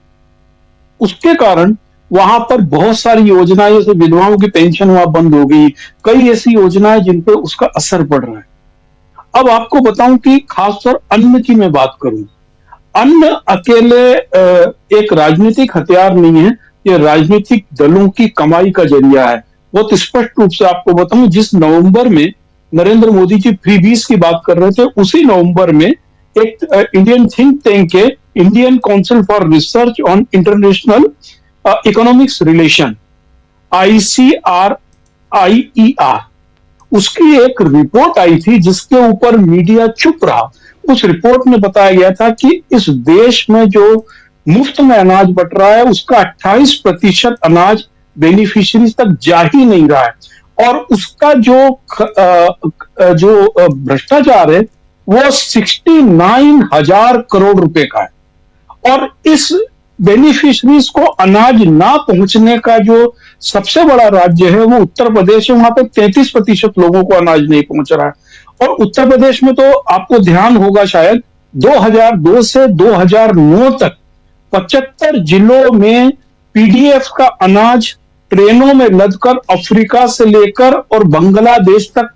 उसके कारण वहां पर बहुत सारी योजनाएं, जैसे विधवाओं की पेंशन वहां बंद हो गई, कई ऐसी योजनाएं जिन पर उसका असर पड़ रहा है। अब आपको बताऊं कि खासतौर अन्न की मैं बात करूं, अन्न अकेले एक राजनीतिक हथियार नहीं है, ये राजनीतिक दलों की कमाई का जरिया है। बहुत स्पष्ट रूप से आपको बताऊं, जिस नवंबर में नरेंद्र मोदी जी फ्रीबीज की बात कर रहे थे, उसी नवंबर में एक इंडियन थिंक टैंक के Indian council for research on international economics relation, ICRIER, उसकी एक रिपोर्ट आई थी जिसके ऊपर मीडिया चुप रहा। उस रिपोर्ट में बताया गया था कि इस देश में जो मुफ्त में अनाज बट रहा है उसका 28% अनाज बेनिफिशियरीज तक जा ही नहीं रहा है, और उसका जो भ्रष्टाचार है वो 69,000 करोड़ रुपए का है। और इस बेनिफिशरीज को अनाज ना पहुंचने का जो सबसे बड़ा राज्य है वो उत्तर प्रदेश है। वहां पे 33% लोगों को अनाज नहीं पहुंच रहा है। और उत्तर प्रदेश में तो आपको ध्यान होगा शायद 2002 से 2009 तक 75 जिलों में पीडीएफ का अनाज ट्रेनों में लदकर अफ्रीका से लेकर और बांग्लादेश तक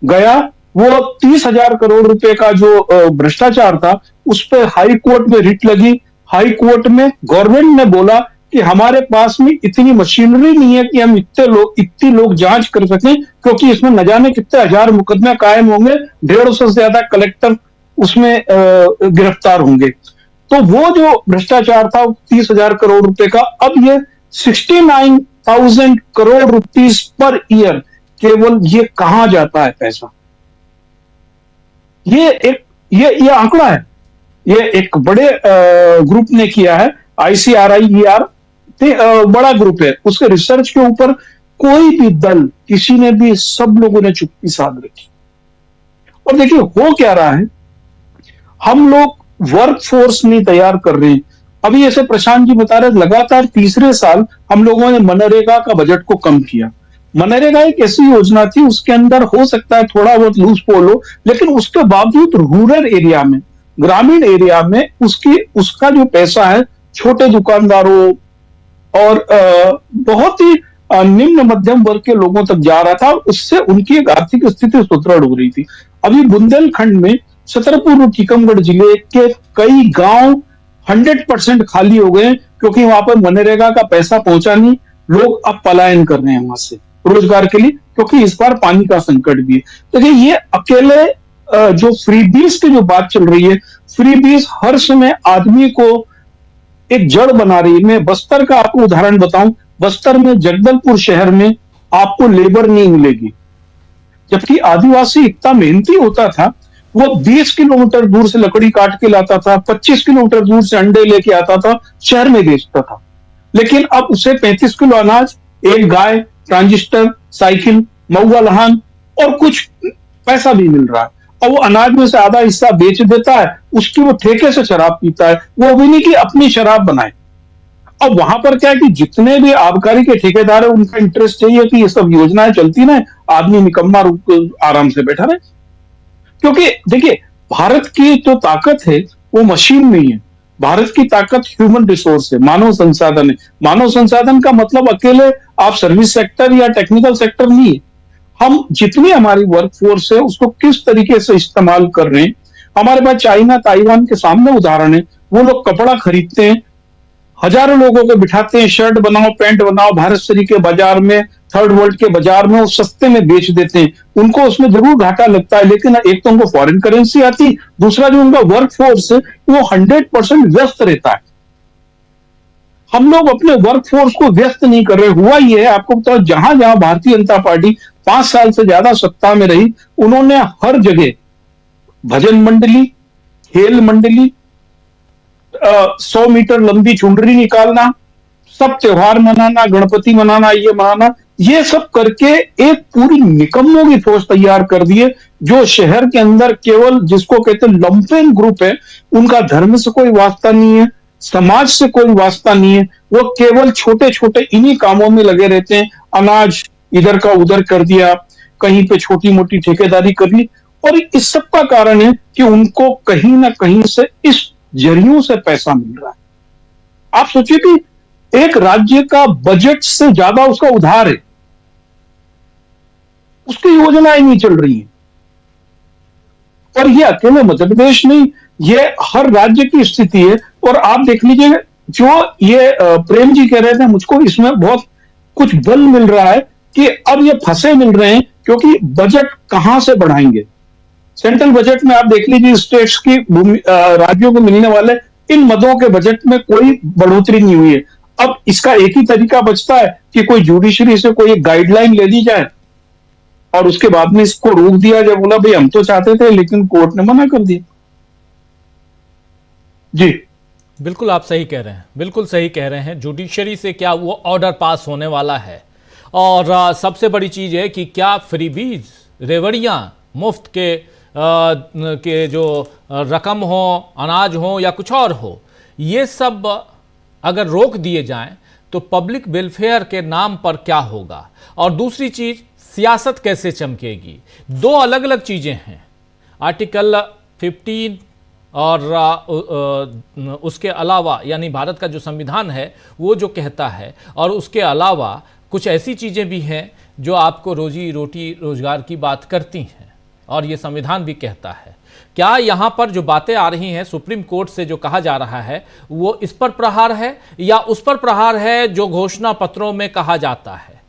गया। वो 30,000 करोड़ रुपए का जो भ्रष्टाचार था उस पर हाई कोर्ट में रिट लगी। हाई कोर्ट में गवर्नमेंट ने बोला कि हमारे पास में इतनी मशीनरी नहीं है कि हम इतनी लोग जांच कर सकें, क्योंकि इसमें न जाने कितने हजार मुकदमे कायम होंगे, 150 से ज्यादा कलेक्टर उसमें गिरफ्तार होंगे। तो वो जो भ्रष्टाचार था 30,000 करोड़ रुपए का, अब ये 69,000 करोड़ रुपीस पर ईयर, केवल ये कहां जाता है पैसा? ये आंकड़ा है, ये एक बड़े ग्रुप ने किया है, ICRIER बड़ा ग्रुप है, उसके रिसर्च के ऊपर कोई भी दल, किसी ने भी, सब लोगों ने चुप्पी साध रखी। और देखिए हो क्या रहा है, हम लोग वर्क फोर्स नहीं तैयार कर रहे हैं। अभी जैसे प्रशांत जी बता रहे, लगातार तीसरे साल हम लोगों ने मनरेगा का बजट को कम किया। मनरेगा एक ऐसी योजना थी, उसके अंदर हो सकता है थोड़ा बहुत लूज पोल हो, लेकिन उसके बावजूद रूरल एरिया में, ग्रामीण एरिया में उसका जो पैसा है छोटे दुकानदारों और बहुत ही निम्न मध्यम वर्ग के लोगों तक जा रहा था, और उससे उनकी एक आर्थिक स्थिति सुदृढ़ हो रही थी। अभी बुंदेलखंड में छतरपुर टीकमगढ़ जिले के कई गांव 100% खाली हो गए, क्योंकि वहां पर मनरेगा का पैसा पहुंचा नहीं। लोग अब पलायन कर रहे हैं वहां से रोजगार के लिए, क्योंकि इस बार पानी का संकट भी है। देखिए ये अकेले जो फ्रीबीज की जो बात चल रही है, फ्रीबीज हर समय आदमी को एक जड़ बना रही है। मैं बस्तर का आपको उदाहरण बताऊं, बस्तर में जगदलपुर शहर में आपको लेबर नहीं मिलेगी, जबकि आदिवासी इतना मेहनती होता था, वो 20 किलोमीटर दूर से लकड़ी काट के लाता था, 25 किलोमीटर दूर से अंडे लेके आता था, शहर में बेचता था। लेकिन अब उसे 35 किलो अनाज, एक गाय, ट्रांजिस्टर, साइकिल, मऊआ लहान और कुछ पैसा भी मिल रहा है, और वो अनाज में से आधा हिस्सा बेच देता है, उसकी वो ठेके से शराब पीता है। वो भी नहीं कि अपनी शराब बनाए। अब वहां पर क्या है कि जितने भी आबकारी के ठेकेदार है, उनका इंटरेस्ट चाहिए कि ये सब योजनाएं चलती ना, आदमी निकम्मा आराम से बैठा रहे। क्योंकि देखिए भारत की जो ताकत है वो मशीन नहीं है, भारत की ताकत ह्यूमन रिसोर्स है, मानव संसाधन है। मानव संसाधन का मतलब अकेले आप सर्विस सेक्टर या टेक्निकल सेक्टर नहीं है। हम जितनी हमारी वर्कफोर्स है उसको किस तरीके से इस्तेमाल कर रहे हैं। हमारे पास चाइना, ताइवान के सामने उदाहरण है। वो लोग कपड़ा खरीदते हैं, हजारों लोगों को बिठाते हैं, शर्ट बनाओ, पैंट बनाओ, भारत श्री के बाजार में, थर्ड वर्ल्ड के बाजार में वो सस्ते में बेच देते हैं। उनको उसमें जरूर घाटा लगता है, लेकिन एक तो उनको फॉरेन करेंसी आती, दूसरा जो उनका वर्क फोर्स है वो 100% व्यस्त रहता है। हम लोग अपने वर्क फोर्स को व्यस्त नहीं कर रहे। हुआ ये है, आपको बताओ, जहां जहां भारतीय जनता पार्टी 5 साल से ज्यादा सत्ता में रही, उन्होंने हर जगह भजन मंडली, खेल मंडली, 100 मीटर लंबी चुनरी निकालना, सब त्योहार मनाना, गणपति मनाना, ये मनाना, ये सब करके एक पूरी निकम्मों की फौज तैयार कर दिए, जो शहर के अंदर केवल जिसको कहते हैं लंपेन ग्रुप है। उनका धर्म से कोई वास्ता नहीं है, समाज से कोई वास्ता नहीं है, वो केवल छोटे छोटे इन्हीं कामों में लगे रहते हैं। अनाज इधर का उधर कर दिया, कहीं पे छोटी मोटी ठेकेदारी कर ली, और इस सब का कारण है कि उनको कहीं ना कहीं से इस जरियों से पैसा मिल रहा है। आप सोचिए कि एक राज्य का बजट से ज्यादा उसका उधार है, उसकी योजनाएं नहीं चल रही हैं। और ये अकेले मध्य प्रदेश नहीं, ये हर राज्य की स्थिति है। और आप देख लीजिए, जो ये प्रेम जी कह रहे थे, मुझको इसमें बहुत कुछ बल मिल रहा है कि अब ये फंसे मिल रहे हैं, क्योंकि बजट कहां से बढ़ाएंगे। सेंट्रल बजट में आप देख लीजिए, स्टेट्स की राज्यों को मिलने वाले इन मदों के बजट में कोई बढ़ोतरी नहीं हुई है। अब इसका एक ही तरीका बचता है कि कोई जुडिशरी से कोई गाइडलाइन ले ली जाए और उसके बाद में इसको रोक दिया जाए। बोला भाई हम तो चाहते थे लेकिन कोर्ट ने मना कर दिया। जी बिल्कुल आप सही कह रहे हैं, बिल्कुल सही कह रहे हैं। जुडिशरी से क्या वो ऑर्डर पास होने वाला है? और सबसे बड़ी चीज़ है कि क्या फ्रीबीज, रेवड़ियाँ, मुफ्त के जो रकम हो, अनाज हो या कुछ और हो, ये सब अगर रोक दिए जाएं तो पब्लिक वेलफेयर के नाम पर क्या होगा? और दूसरी चीज़, सियासत कैसे चमकेगी? दो अलग अलग चीज़ें हैं। आर्टिकल 15 और उसके अलावा, यानी भारत का जो संविधान है वो जो कहता है, और उसके अलावा कुछ ऐसी चीज़ें भी हैं जो आपको रोजी रोटी रोजगार की बात करती हैं, और ये संविधान भी कहता है। क्या यहाँ पर जो बातें आ रही हैं सुप्रीम कोर्ट से, जो कहा जा रहा है, वो इस पर प्रहार है या उस पर प्रहार है जो घोषणा पत्रों में कहा जाता है?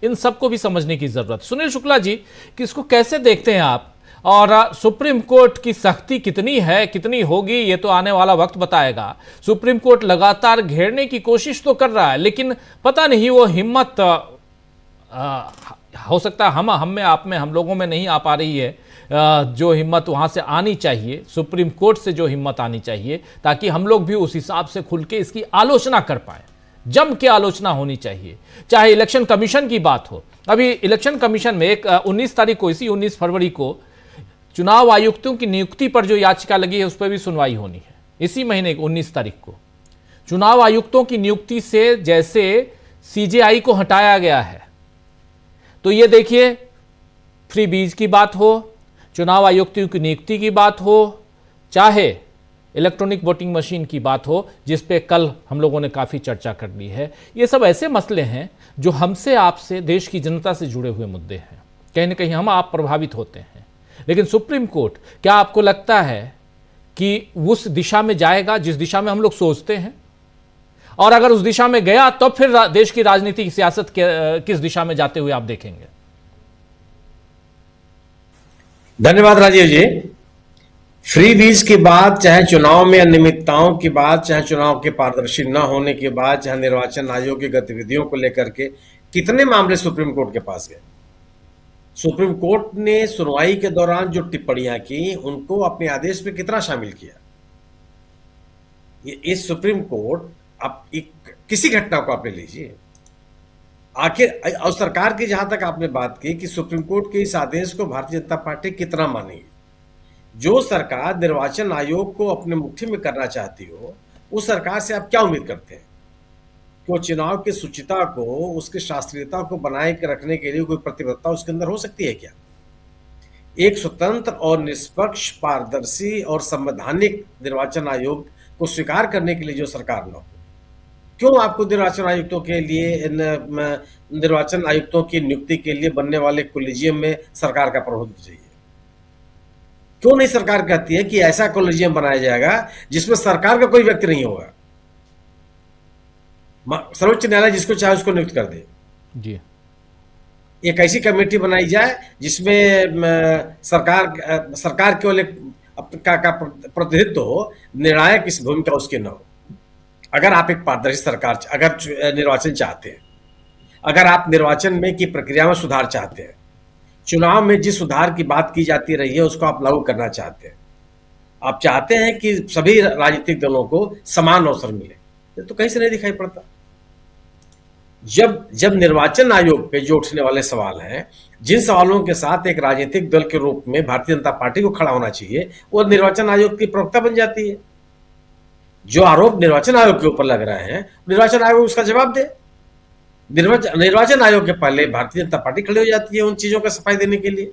इन सबको भी समझने की जरूरत। सुनील शुक्ला जी, कि इसको कैसे देखते हैं आप? और सुप्रीम कोर्ट की सख्ती कितनी है, कितनी होगी, ये तो आने वाला वक्त बताएगा। सुप्रीम कोर्ट लगातार घेरने की कोशिश तो कर रहा है, लेकिन पता नहीं वो हिम्मत हो सकता है हम में, आप में, हम लोगों में नहीं आ पा रही है जो हिम्मत वहाँ से आनी चाहिए, सुप्रीम कोर्ट से जो हिम्मत आनी चाहिए, ताकि हम लोग भी उस हिसाब से खुल के इसकी आलोचना कर पाएं। जम के आलोचना होनी चाहिए। चाहे इलेक्शन कमीशन की बात हो, अभी इलेक्शन कमीशन में एक 19 तारीख को, इसी 19 फरवरी को चुनाव आयुक्तों की नियुक्ति पर जो याचिका लगी है उस पर भी सुनवाई होनी है। इसी महीने 19 तारीख को चुनाव आयुक्तों की नियुक्ति से जैसे सीजेआई को हटाया गया है, तो ये देखिए, फ्री बीज की बात हो, चुनाव आयुक्तों की नियुक्ति की बात हो, चाहे इलेक्ट्रॉनिक वोटिंग मशीन की बात हो, जिस पे कल हम लोगों ने काफ़ी चर्चा कर ली है, ये सब ऐसे मसले हैं जो हमसे, आपसे, देश की जनता से जुड़े हुए मुद्दे हैं। कहीं ना कहीं हम आप प्रभावित होते हैं। लेकिन सुप्रीम कोर्ट, क्या आपको लगता है कि उस दिशा में जाएगा जिस दिशा में हम लोग सोचते हैं? और अगर उस दिशा में गया तो फिर देश की राजनीतिक सियासत किस दिशा में जाते हुए आप देखेंगे? धन्यवाद राजीव जी। फ्री बीज की बात, चाहे चुनाव में अनियमितताओं की बात, चाहे चुनाव के पारदर्शी न होने की बात, चाहे निर्वाचन आयोग की गतिविधियों को लेकर के कितने मामले सुप्रीम कोर्ट के पास गए। सुप्रीम कोर्ट ने सुनवाई के दौरान जो टिप्पणियां की, उनको अपने आदेश में कितना शामिल किया। इस सुप्रीम कोर्ट, आप किसी घटना को आप ले लीजिए, आखिर, और सरकार की जहां तक आपने बात की कि सुप्रीम कोर्ट के इस आदेश को भारतीय जनता पार्टी कितना मानेगी। जो सरकार निर्वाचन आयोग को अपने मुट्ठी में करना चाहती हो, उस सरकार से आप क्या उम्मीद करते हैं कि वो चुनाव की शुचिता को, उसकी शास्त्रीयता को बनाए रखने के लिए कोई प्रतिबद्धता उसके अंदर हो सकती है क्या? एक स्वतंत्र और निष्पक्ष, पारदर्शी और संवैधानिक निर्वाचन आयोग को स्वीकार करने के लिए जो सरकार न हो, क्यों आपको निर्वाचन आयुक्तों के लिए, निर्वाचन आयुक्तों की नियुक्ति के लिए बनने वाले कॉलेजियम में सरकार का प्रभुत्व चाहिए? क्यों नहीं सरकार कहती है कि ऐसा कॉलेजियम बनाया जाएगा जिसमें सरकार का कोई व्यक्ति नहीं होगा, सर्वोच्च न्यायालय जिसको चाहे उसको नियुक्त कर दे जी। एक ऐसी कमेटी बनाई जाए जिसमें सरकार केवल का प्रतिनिधित्व हो, निर्णायक इस भूमिका उसकी न हो। अगर आप एक पारदर्शी सरकार, अगर निर्वाचन चाहते हैं, अगर आप निर्वाचन में की प्रक्रिया में सुधार चाहते हैं, चुनाव में जिस सुधार की बात की जाती रही है उसको आप लागू करना चाहते हैं, आप चाहते हैं कि सभी राजनीतिक दलों को समान अवसर मिले, ये तो कहीं से नहीं दिखाई पड़ता। जब निर्वाचन आयोग पे जो उठने वाले सवाल हैं, जिन सवालों के साथ एक राजनीतिक दल के रूप में भारतीय जनता पार्टी को खड़ा होना चाहिए, वो निर्वाचन आयोग की प्रवक्ता बन जाती है। जो आरोप निर्वाचन आयोग के ऊपर लग रहे हैं, निर्वाचन आयोग उसका जवाब दे। निर्वाचन आयोग के पहले भारतीय जनता पार्टी खड़ी हो जाती है उन चीजों का सफाई देने के लिए।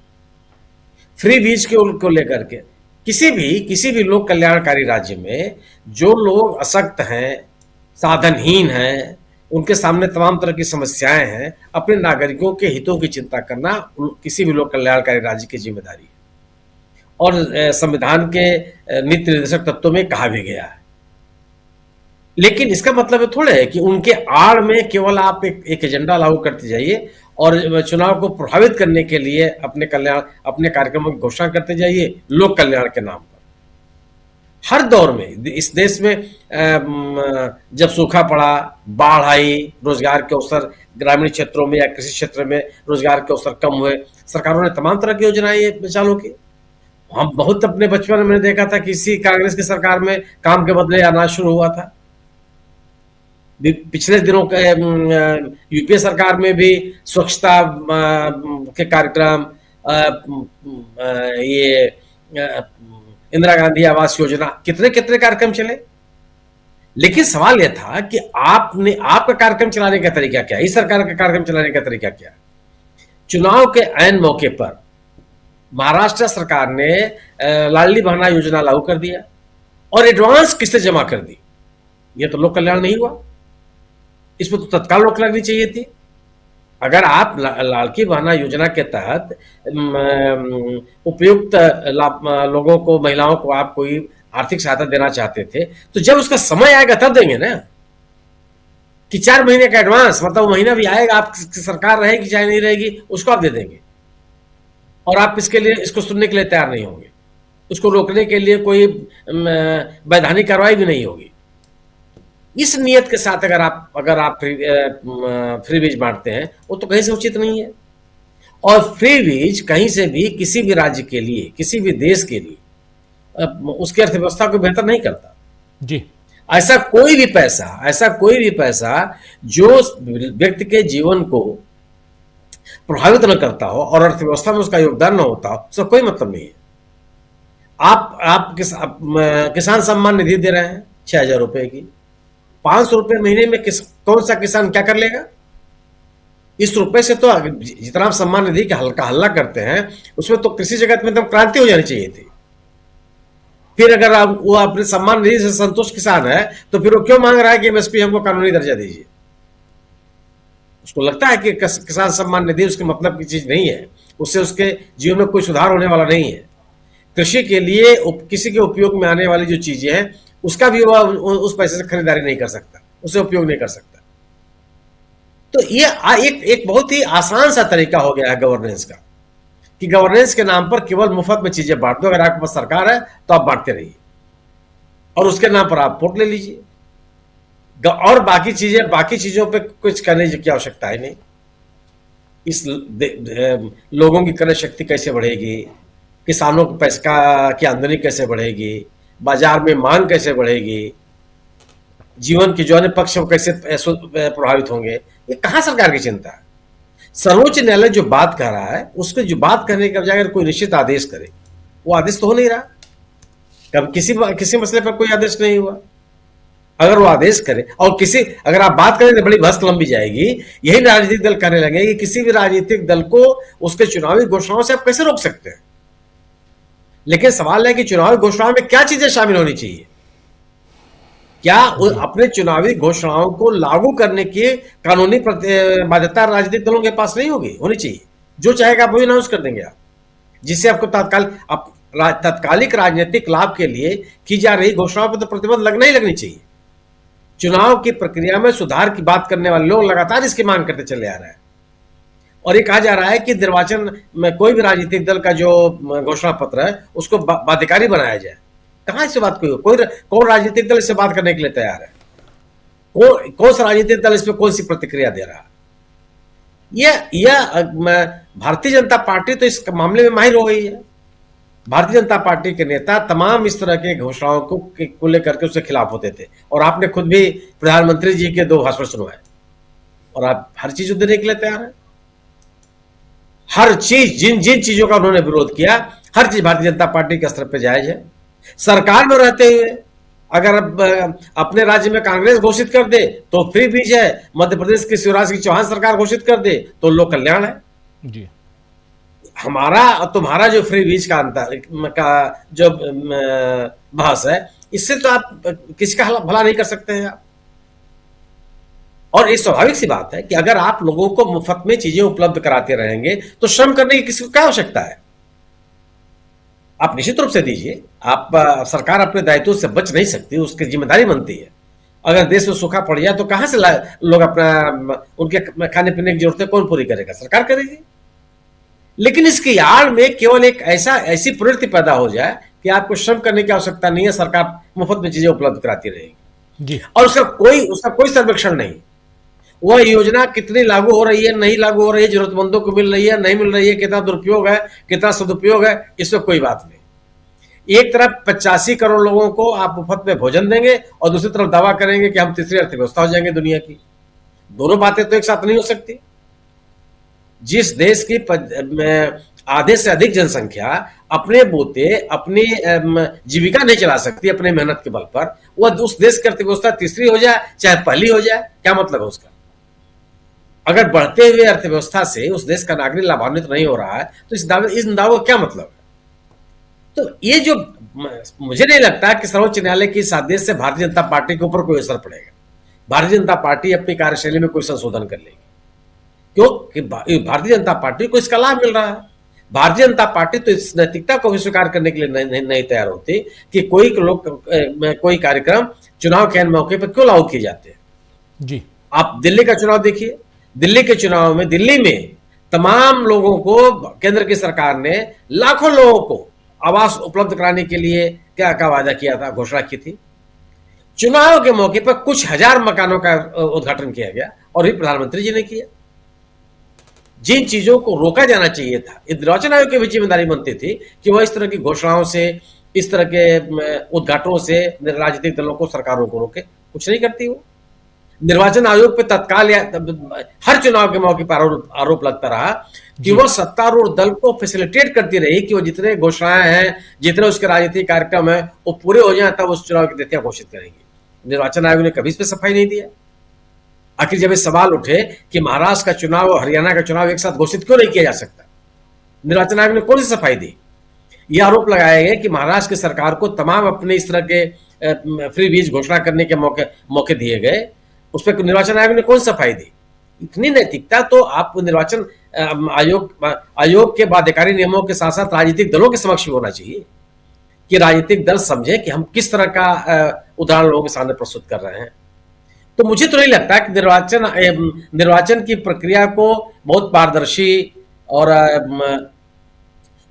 फ्री बीज को लेकर के किसी भी लोक कल्याणकारी राज्य में जो लोग अशक्त हैं, साधनहीन हैं, उनके सामने तमाम तरह की समस्याएं हैं, अपने नागरिकों के हितों की चिंता करना किसी भी लोक कल्याणकारी राज्य की जिम्मेदारी है और संविधान के नीति निर्देशक तत्वों में कहा भी गया है। लेकिन इसका मतलब थोड़ा है कि उनके आड़ में केवल आप एक एजेंडा लागू करते जाइए और चुनाव को प्रभावित करने के लिए अपने कार्यक्रमों की घोषणा करते जाइए लोक कल्याण के नाम पर। हर दौर में इस देश में जब सूखा पड़ा, बाढ़ आई, रोजगार के अवसर ग्रामीण क्षेत्रों में या कृषि क्षेत्र में रोजगार के अवसर कम हुए, सरकारों ने तमाम तरह की योजनाएं चालू की। हम बहुत अपने बचपन में मैंने देखा था कि इसी कांग्रेस की सरकार में काम के बदले अनाज शुरू हुआ था। पिछले दिनों के यूपीए सरकार में भी स्वच्छता के कार्यक्रम, ये इंदिरा गांधी आवास योजना, कितने कार्यक्रम चले। लेकिन सवाल यह था कि आपका कार्यक्रम चलाने का तरीका क्या है, इस सरकार का कार्यक्रम चलाने का तरीका क्या है। चुनाव के ऐन मौके पर महाराष्ट्र सरकार ने लाडली बहना योजना लागू कर दिया और एडवांस किस्तें जमा कर दी। यह तो लोक कल्याण नहीं हुआ, इसमें तो तत्काल रोक लगनी चाहिए थी। अगर आप लाडली बहना योजना के तहत उपयुक्त लोगों को, महिलाओं को आप कोई आर्थिक सहायता देना चाहते थे तो जब उसका समय आएगा तब देंगे ना, कि 4 महीने का एडवांस, मतलब महीना भी आएगा, आपकी सरकार रहेगी चाहे नहीं रहेगी, उसको आप दे देंगे और आप इसको सुनने के लिए तैयार नहीं होंगे। उसको रोकने के लिए कोई वैधानिक कार्रवाई भी नहीं होगी। इस नियत के साथ अगर आप फ्री बीज बांटते हैं, वो तो कहीं से उचित नहीं है। और फ्री बीज कहीं से भी किसी भी राज्य के लिए, किसी भी देश के लिए उसकी अर्थव्यवस्था को बेहतर नहीं करता जी। ऐसा कोई भी पैसा जो व्यक्ति के जीवन को प्रभावित न करता हो और अर्थव्यवस्था में उसका योगदान न होता हो, उसका कोई मतलब नहीं है। आप किसान सम्मान निधि दे रहे हैं 6,000 रुपए की, 500 रुपए महीने में कौन सा किसान क्या कर लेगा? इस रुपए से तो जितना आप सम्मान निधि का हल्ला करते हैं, उसमें तो कृषि जगत में तो क्रांति हो जानी चाहिए थी। फिर अगर वो अपने सम्मान निधि से संतुष्ट किसान है तो फिर वो क्यों मांग रहा है कि एमएसपी हमको कानूनी दर्जा दीजिए? उसको लगता है कि किसान सम्मान निधि उसके मतलब की चीज नहीं है, उससे उसके जीवन में कोई सुधार होने वाला नहीं है। कृषि के लिए किसी के उपयोग में आने वाली जो चीजें हैं उसका भी वह उस पैसे से खरीदारी नहीं कर सकता, उसे उपयोग नहीं कर सकता। तो ये एक बहुत ही आसान सा तरीका हो गया है गवर्नेंस का, कि गवर्नेंस के नाम पर केवल मुफ्त में चीजें बांट दो। अगर आपके पास सरकार है तो आप बांटते रहिए और उसके नाम पर आप वोट ले लीजिए, और बाकी चीजों पे कुछ करने की आवश्यकता है नहीं। इस लोगों की क्रय शक्ति कैसे बढ़ेगी, किसानों को पैसा की आमदनी कैसे बढ़ेगी, बाजार में मांग कैसे बढ़ेगी, जीवन के जौने पक्ष कैसे प्रभावित होंगे, ये कहां सरकार की चिंता है। सर्वोच्च न्यायालय जो बात कह रहा है, उसको जो बात करने के बजाय अगर कोई निश्चित आदेश करे, वो आदेश तो हो नहीं रहा। कब किसी मसले पर कोई आदेश नहीं हुआ। अगर वो आदेश करे और अगर आप बात करें तो बड़ी बहस लंबी जाएगी। यही राजनीतिक दल कहने लगे कि किसी भी राजनीतिक दल को उसके चुनावी घोषणाओं से आप कैसे रोक सकते हैं। लेकिन सवाल है कि चुनावी घोषणाओं में क्या चीजें शामिल होनी चाहिए। क्या अपने चुनावी घोषणाओं को लागू करने की कानूनी बाध्यता राजनीतिक दलों के पास नहीं होनी चाहिए। जो चाहेगा आप वही अनाउंस कर देंगे आप, जिससे आपको तात्कालिक राजनीतिक लाभ के लिए की जा रही घोषणाओं पर तो प्रतिबंध लगनी चाहिए। चुनाव की प्रक्रिया में सुधार की बात करने वाले लोग लगातार इसकी मांग करते चले आ रहे हैं और ये कहा जा रहा है कि निर्वाचन में कोई भी राजनीतिक दल का जो घोषणा पत्र है उसको बाध्यकारी बनाया जाए। कहां इससे बात कौन राजनीतिक दल इससे बात करने के लिए तैयार है? कौन सा राजनीतिक दल इस पर कौन सी प्रतिक्रिया दे रहा है? यह भारतीय जनता पार्टी तो इस मामले में माहिर हो गई है। भारतीय जनता पार्टी के नेता तमाम इस तरह के घोषणाओं को लेकर के उसके खिलाफ होते थे और आपने खुद भी प्रधानमंत्री जी के 2 भाषण सुनवाए और आप हर चीज देने के लिए तैयार है। हर चीज जिन चीजों का उन्होंने विरोध किया, हर चीज भारतीय जनता पार्टी के स्तर पर जायज है। सरकार में रहते हुए अगर अपने राज्य में कांग्रेस घोषित कर दे तो फ्री बीज है, मध्य प्रदेश की शिवराज सिंह चौहान सरकार घोषित कर दे तो लोक कल्याण है। जी हमारा और तुम्हारा जो फ्री बीज का अंतर का जो बहस है, इससे तो आप किसी का भला नहीं कर सकते हैं आप। और ये स्वाभाविक सी बात है कि अगर आप लोगों को मुफ्त में चीजें उपलब्ध कराते रहेंगे तो श्रम करने की किसी को क्या आवश्यकता है? आप निश्चित रूप से दीजिए। आप सरकार अपने दायित्व से बच नहीं सकती, उसकी जिम्मेदारी बनती है। अगर देश में सूखा पड़ जाए तो कहां से लोग अपना उनके खाने पीने की जरूरतें कौन पूरी करेगा? सरकार करेगी। लेकिन इसकी आड़ में केवल एक ऐसी प्रवृत्ति पैदा हो जाए कि आपको श्रम करने की आवश्यकता नहीं है, सरकार मुफ्त में चीजें उपलब्ध कराती रहेगी जी और उसका कोई सर्वेक्षण नहीं। वह योजना कितनी लागू हो रही है, नहीं लागू हो रही है, जरूरतमंदों को मिल रही है, नहीं मिल रही है, कितना दुरुपयोग है, कितना सदुपयोग है, इसमें कोई बात नहीं। एक तरफ 85 करोड़ लोगों को आप मुफ्त में भोजन देंगे और दूसरी तरफ दावा करेंगे कि हम तीसरी अर्थव्यवस्था हो जाएंगे दुनिया की। दोनों बातें तो एक साथ नहीं हो सकती। जिस देश की आधे से अधिक जनसंख्या अपने बूते अपनी जीविका नहीं चला सकती अपने मेहनत के बल पर, वह उस देश की अर्थव्यवस्था तीसरी हो जाए चाहे पहली हो जाए, क्या मतलब है उसका? अगर बढ़ते हुए अर्थव्यवस्था से उस देश का नागरिक लाभान्वित नहीं हो रहा है तो इस दावे का क्या मतलब है? तो ये जो मुझे नहीं लगता कि सर्वोच्च न्यायालय की इस आदेश से भारतीय जनता पार्टी के ऊपर कोई असर पड़ेगा। भारतीय जनता पार्टी अपनी कार्यशैली में कोई संशोधन कर लेगी, क्योंकि भारतीय जनता पार्टी को इसका लाभ मिल रहा है। भारतीय जनता पार्टी तो इस नैतिकता को भी स्वीकार करने के लिए नहीं तैयार होती कि कोई कार्यक्रम चुनाव के मौके पर क्यों लागू किए जाते हैं। जी आप दिल्ली का चुनाव देखिए। दिल्ली के चुनाव में दिल्ली में तमाम लोगों को केंद्र की सरकार ने लाखों लोगों को आवास उपलब्ध कराने के लिए क्या क्या वादा किया था, घोषणा की थी। चुनाव के मौके पर कुछ हजार मकानों का उद्घाटन किया गया और ये प्रधानमंत्री जी ने किया। जिन चीजों को रोका जाना चाहिए था, निर्वाचन आयोग की भी जिम्मेदारी बनती थी कि वह इस तरह की घोषणाओं से, इस तरह के उद्घाटनों से राजनीतिक दलों को, सरकारों को रोके। कुछ नहीं करती वो। निर्वाचन आयोग पे तत्काल या हर चुनाव के मौके पर आरोप लगता रहा कि वह सत्तारूढ़ दल को फैसिलिटेट करती रही कि वो जितने घोषणाएं हैं, जितने उसके राजनीतिक कार्यक्रम है वो पूरे हो जाए, तब उस चुनाव की तिथियां घोषित करेंगी। निर्वाचन आयोग ने कभी इस पर सफाई नहीं दिया। आखिर जब ये सवाल उठे कि महाराष्ट्र का चुनाव और हरियाणा का चुनाव एक साथ घोषित क्यों नहीं किया जा सकता, निर्वाचन आयोग ने कौन सी सफाई दी? ये आरोप लगाए गए कि महाराष्ट्र की सरकार को तमाम अपने इस तरह के फ्री बीज घोषणा करने के मौके दिए गए। उस पर निर्वाचन आयोग ने कौन सफाई दी? इतनी नैतिकता तो आप निर्वाचन आयोग के बाध्यकारी नियमों के साथ साथ राजनीतिक दलों के समक्ष भी होना चाहिए कि राजनीतिक दल समझे कि हम किस तरह का उदाहरण लोगों के सामने प्रस्तुत कर रहे हैं। तो मुझे तो नहीं लगता कि निर्वाचन की प्रक्रिया को बहुत पारदर्शी और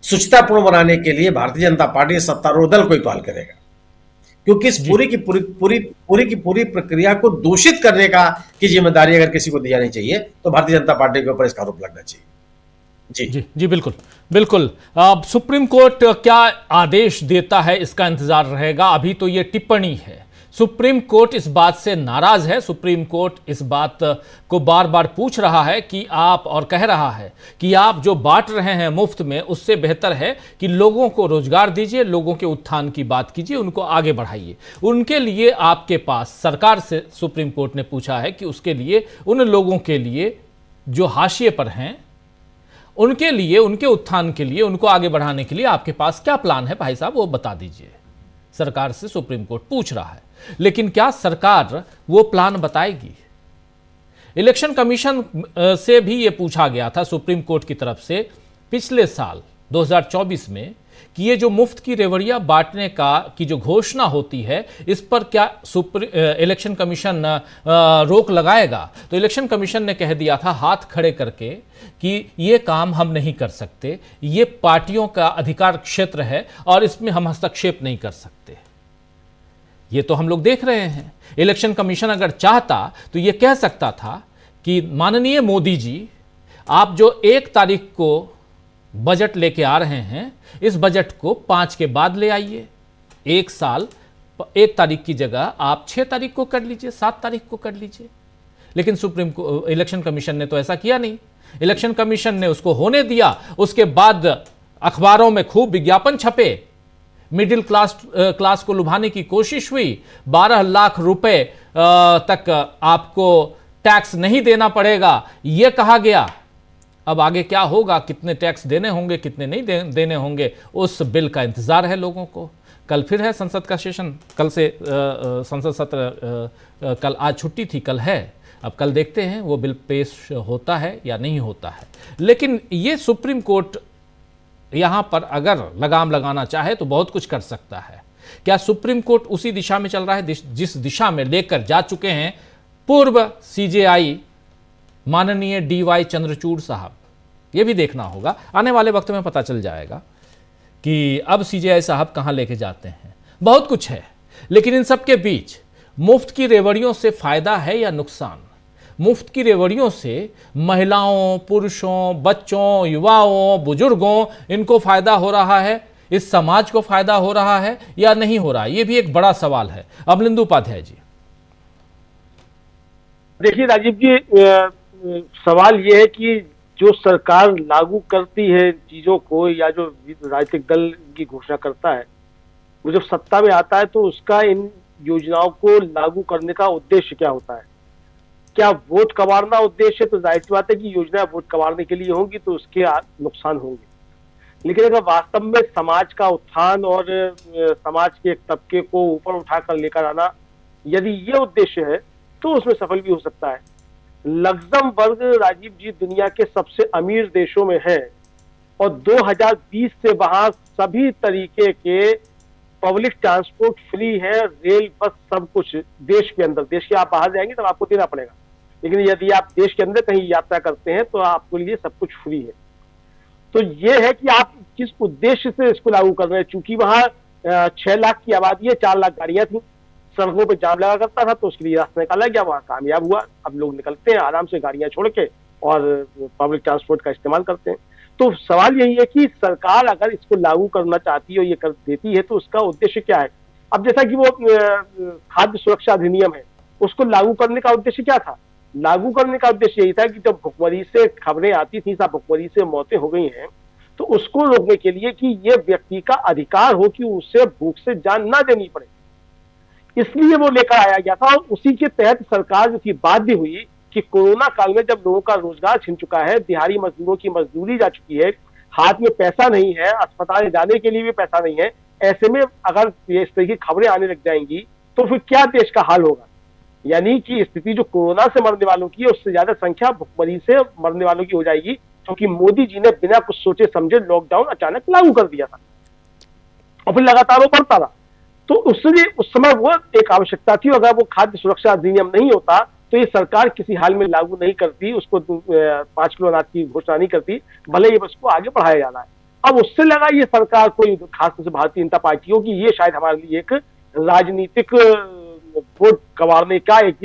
शुचितापूर्ण बनाने के लिए भारतीय जनता पार्टी सत्तारूढ़ दल कोई पहल करेगा, क्योंकि इस पूरी की पूरी प्रक्रिया को दूषित करने की जिम्मेदारी अगर किसी को दी जानी चाहिए तो भारतीय जनता पार्टी के ऊपर इसका आरोप लगना चाहिए। जी बिल्कुल बिल्कुल। अब सुप्रीम कोर्ट क्या आदेश देता है इसका इंतजार रहेगा। अभी तो ये टिप्पणी है। सुप्रीम कोर्ट इस बात से नाराज है। सुप्रीम कोर्ट इस बात को बार बार पूछ रहा है कि आप, और कह रहा है कि आप जो बांट रहे हैं मुफ्त में, उससे बेहतर है कि लोगों को रोजगार दीजिए, लोगों के उत्थान की बात कीजिए, उनको आगे बढ़ाइए। उनके लिए आपके पास, सरकार से सुप्रीम कोर्ट ने पूछा है कि उसके लिए, उन लोगों के लिए जो हाशिए पर हैं, उनके लिए, उनके उत्थान के लिए, उनको आगे बढ़ाने के लिए आपके पास क्या प्लान है भाई साहब, वो बता दीजिए। सरकार से सुप्रीम कोर्ट पूछ रहा है। लेकिन क्या सरकार वो प्लान बताएगी? इलेक्शन कमीशन से भी ये पूछा गया था सुप्रीम कोर्ट की तरफ से पिछले साल 2024 में कि ये जो मुफ्त की रेवड़ियां बांटने की जो घोषणा होती है, इस पर क्या इलेक्शन कमीशन रोक लगाएगा? तो इलेक्शन कमीशन ने कह दिया था हाथ खड़े करके कि ये काम हम नहीं कर सकते, ये पार्टियों का अधिकार क्षेत्र है और इसमें हम हस्तक्षेप नहीं कर सकते। ये तो हम लोग देख रहे हैं। इलेक्शन कमीशन अगर चाहता तो ये कह सकता था कि माननीय मोदी जी, आप जो 1 तारीख को बजट लेके आ रहे हैं, इस बजट को 5 के बाद ले आइए। 1 साल 1 तारीख की जगह आप 6 तारीख को कर लीजिए, 7 तारीख को कर लीजिए। लेकिन इलेक्शन कमीशन ने तो ऐसा किया नहीं। इलेक्शन कमीशन ने उसको होने दिया। उसके बाद अखबारों में खूब विज्ञापन छपे, मिडिल क्लास को लुभाने की कोशिश हुई। 12 लाख रुपए तक आपको टैक्स नहीं देना पड़ेगा, यह कहा गया। अब आगे क्या होगा, कितने टैक्स देने होंगे, कितने नहीं देने होंगे, उस बिल का इंतजार है लोगों को। कल फिर है संसद का सेशन, कल से संसद सत्र, कल आज छुट्टी थी, कल है। अब कल देखते हैं वो बिल पेश होता है या नहीं होता है। लेकिन ये सुप्रीम कोर्ट यहां पर अगर लगाम लगाना चाहे तो बहुत कुछ कर सकता है। क्या सुप्रीम कोर्ट उसी दिशा में चल रहा है जिस दिशा में लेकर जा चुके हैं पूर्व सीजेआई माननीय डीवाई चंद्रचूड़ साहब? यह भी देखना होगा, आने वाले वक्त में पता चल जाएगा कि अब सीजेआई साहब कहां लेके जाते हैं। बहुत कुछ है, लेकिन इन सब के बीच मुफ्त की रेवड़ियों से फायदा है या नुकसान? मुफ्त की रेवड़ियों से महिलाओं, पुरुषों, बच्चों, युवाओं, बुजुर्गों, इनको फायदा हो रहा है, इस समाज को फायदा हो रहा है या नहीं हो रहा है? यह भी एक बड़ा सवाल है। अमलिंदु उपाध्याय जी। देखिए राजीव जी, सवाल यह है कि जो सरकार लागू करती है चीजों को, या जो राजनीतिक दल की घोषणा करता है, वो जब सत्ता में आता है तो उसका इन योजनाओं को लागू करने का उद्देश्य क्या होता है? क्या वोट कमाना उद्देश्य है? तो जाहिर सी बात है कि योजना वोट कमाने के लिए होंगी तो उसके नुकसान होंगे। लेकिन अगर वास्तव में समाज का उत्थान और समाज के एक तबके को ऊपर उठाकर लेकर आना, यदि ये उद्देश्य है तो उसमें सफल भी हो सकता है। लग्जमबर्ग राजीव जी दुनिया के सबसे अमीर देशों में है और 2020 से वहां सभी तरीके के पब्लिक ट्रांसपोर्ट फ्री है, रेल, बस, सब कुछ देश के अंदर। देश के आप बाहर जाएंगे तब आपको देना पड़ेगा, लेकिन यदि आप देश के अंदर कहीं यात्रा करते हैं तो आपके लिए सब कुछ फ्री है। तो ये है कि आप किस उद्देश्य से इसको लागू कर रहे हैं। चूंकि वहां 6 लाख की आबादी है, 4 लाख गाड़ियां थी, सड़कों पे जाम लगा करता था, तो उसके लिए रास्ता निकाला गया, वहां कामयाब हुआ। अब लोग निकलते हैं आराम से गाड़ियां छोड़ के और पब्लिक ट्रांसपोर्ट का इस्तेमाल करते हैं। तो सवाल यही है कि सरकार अगर इसको लागू करना चाहती है और ये कर देती है तो उसका उद्देश्य क्या है? अब जैसा कि वो खाद्य सुरक्षा अधिनियम है, उसको लागू करने का उद्देश्य क्या था? लागू करने का उद्देश्य यही था कि जब भुखमरी से खबरें आती थी, साहब भुखमरी से मौतें हो गई हैं, तो उसको रोकने के लिए कि ये व्यक्ति का अधिकार हो कि उसे भूख से जान ना देनी पड़े, इसलिए वो लेकर आया गया था। और उसी के तहत सरकार जो थी बाध्य हुई कि कोरोना काल में जब लोगों का रोजगार छिन चुका है, दिहाड़ी मजदूरों की मजदूरी जा चुकी है, हाथ में पैसा नहीं है, अस्पताल जाने के लिए भी पैसा नहीं है, ऐसे में अगर इस तरह की खबरें आने लग जाएंगी तो फिर क्या देश का हाल होगा? यानी कि स्थिति जो कोरोना से मरने वालों की है उससे ज्यादा संख्या भुखमरी से मरने वालों की हो जाएगी, क्योंकि मोदी जी ने बिना कुछ सोचे समझे लॉकडाउन अचानक लागू कर दिया था और फिर लगातार वो बढ़ता रहा। तो उससे उस समय वो एक आवश्यकता थी। अगर वो खाद्य सुरक्षा अधिनियम नहीं होता तो ये सरकार किसी हाल में लागू नहीं करती, उसको 5 किलो अनाज की घोषणा नहीं करती, भले ही उसको आगे बढ़ाया जाना है। अब उससे लगा ये सरकार को, खासतौर से भारतीय जनता पार्टी हो, कि ये शायद हमारे लिए एक राजनीतिक वोट कमाने का एक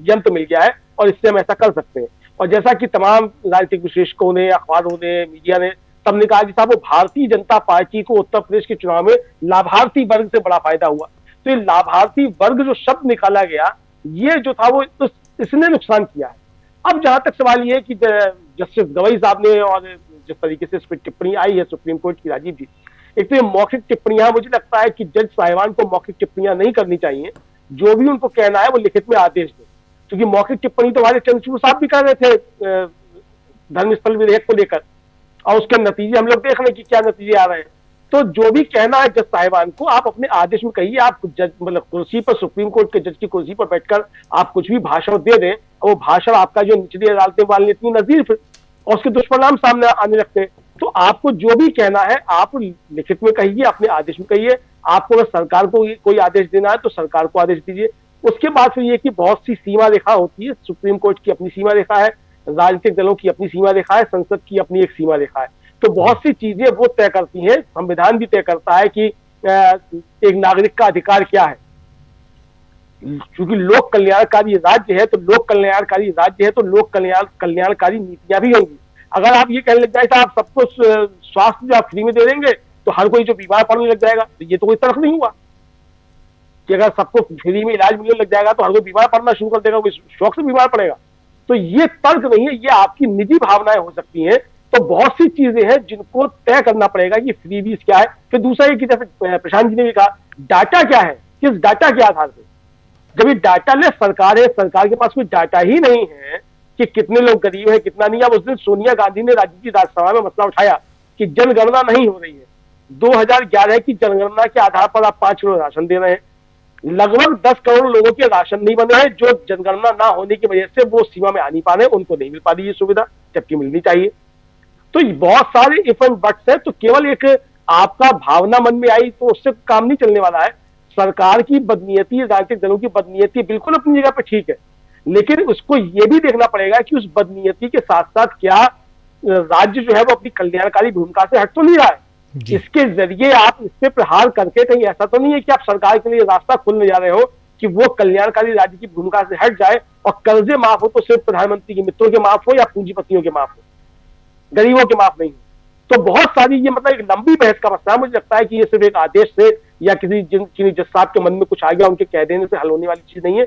यंत्र मिल गया है और इससे हम ऐसा कर सकते हैं। और जैसा कि तमाम राजनीतिक विश्लेषकों ने, अखबारों ने, मीडिया ने सबने कहा कि साहब वो भारतीय जनता पार्टी को उत्तर प्रदेश के चुनाव में लाभार्थी वर्ग से बड़ा फायदा हुआ। तो ये लाभार्थी वर्ग जो शब्द निकाला गया, ये जो था वो इसने नुकसान किया है। अब जहां तक सवाल ये है कि जस्टिस गवई साहब ने और जिस तरीके से इस पर टिप्पणी आई है सुप्रीम कोर्ट की, राजीव जी, एक तो ये मौखिक टिप्पणियां, मुझे लगता है कि जज साहिबान को मौखिक टिप्पणियां नहीं करनी चाहिए, जो भी उनको कहना है वो लिखित में आदेश दे। क्योंकि मौखिक टिप्पणी तो हमारे चंद्रचूड़ साहब भी कर रहे थे धर्मस्थल विधेयक को लेकर, और उसके नतीजे हम लोग देख रहे हैं कि क्या नतीजे आ रहे हैं। तो जो भी कहना है जज साहिबान को, आप अपने आदेश में कहिए। आप जज मतलब कुर्सी पर, सुप्रीम कोर्ट के जज की कुर्सी पर बैठकर आप कुछ भी भाषण दे दें, और वो भाषण आपका जो निचली अदालतें वाली इतनी नजीर और उसके दुष्परिणाम सामने आने लगते हैं। तो आपको जो भी कहना है आप लिखित में कहिए, अपने आदेश में कहिए। आपको अगर सरकार को कोई आदेश देना है तो सरकार को आदेश दीजिए। उसके बाद फिर ये कि बहुत सी सीमा रेखा होती है, सुप्रीम कोर्ट की अपनी सीमा रेखा है, राजनीतिक दलों की अपनी सीमा रेखा है, संसद की अपनी एक सीमा रेखा है। तो बहुत सी चीजें वो तय करती हैं, संविधान भी तय करता है कि एक नागरिक का अधिकार क्या है। क्योंकि लोक कल्याणकारी राज्य है तो लोक कल्याणकारी राज्य है तो लोक कल्याणकारी नीतियां भी होंगी। अगर आप ये कहने लग जाए तो आप सबको स्वास्थ्य जो आप फ्री में दे देंगे तो हर कोई जो बीमार पड़ने लग जाएगा, तो ये तो कोई तर्क नहीं हुआ कि अगर सबको फ्री में इलाज मिलने लग जाएगा तो हर कोई बीमार पड़ना शुरू कर देगा, कोई शौक से बीमार पड़ेगा। तो ये तर्क नहीं है, ये आपकी निजी भावनाएं हो सकती हैं तो बहुत सी चीजें हैं जिनको तय करना पड़ेगा कि फ्रीबीज क्या है। फिर दूसरा ये कि जैसे प्रशांत जी ने भी कहा, डाटा क्या है, किस डाटा के आधार पर, जब ये डाटा ले सरकार है, सरकार के पास कोई डाटा ही नहीं है कि कितने लोग गरीब है कितना नहीं। अब उस दिन सोनिया गांधी ने राज्य की राज्यसभा में मसला उठाया कि जनगणना नहीं हो रही है, 2011 की जनगणना के आधार पर आप 5 करोड़ राशन दे रहे हैं, लगभग 10 करोड़ लोगों के राशन नहीं बने हैं जो जनगणना ना होने की वजह से वो सीमा में आ नहीं पा रहे, उनको नहीं मिल पा रही ये सुविधा, जबकि मिलनी चाहिए। तो बहुत सारे इफ एंड बट्स है। तो केवल एक आपका भावना मन में आई तो उससे काम नहीं चलने वाला है। सरकार की बदनीयती, राजनीतिक दलों की बदनीयती बिल्कुल अपनी जगह पर ठीक है, लेकिन उसको ये भी देखना पड़ेगा कि उस बदनीयती के साथ साथ क्या राज्य जो है वो अपनी कल्याणकारी भूमिका से हट तो नहीं रहा है। इसके जरिए आप इस पे प्रहार करके कहीं ऐसा तो नहीं है कि आप सरकार के लिए रास्ता खोलने जा रहे हो कि वो कल्याणकारी राज्य की भूमिका से हट जाए और कर्जे माफ हो तो सिर्फ प्रधानमंत्री के मित्रों के माफ हो या पूंजीपतियों के माफ हो, गरीबों के माफ नहीं हो। तो बहुत सारी ये मतलब एक लंबी बहस का मसला है। मुझे लगता है कि ये सिर्फ एक आदेश से या किसी जज साहब के मन में कुछ आ गया उनके कह देने से हल होने वाली चीज नहीं है।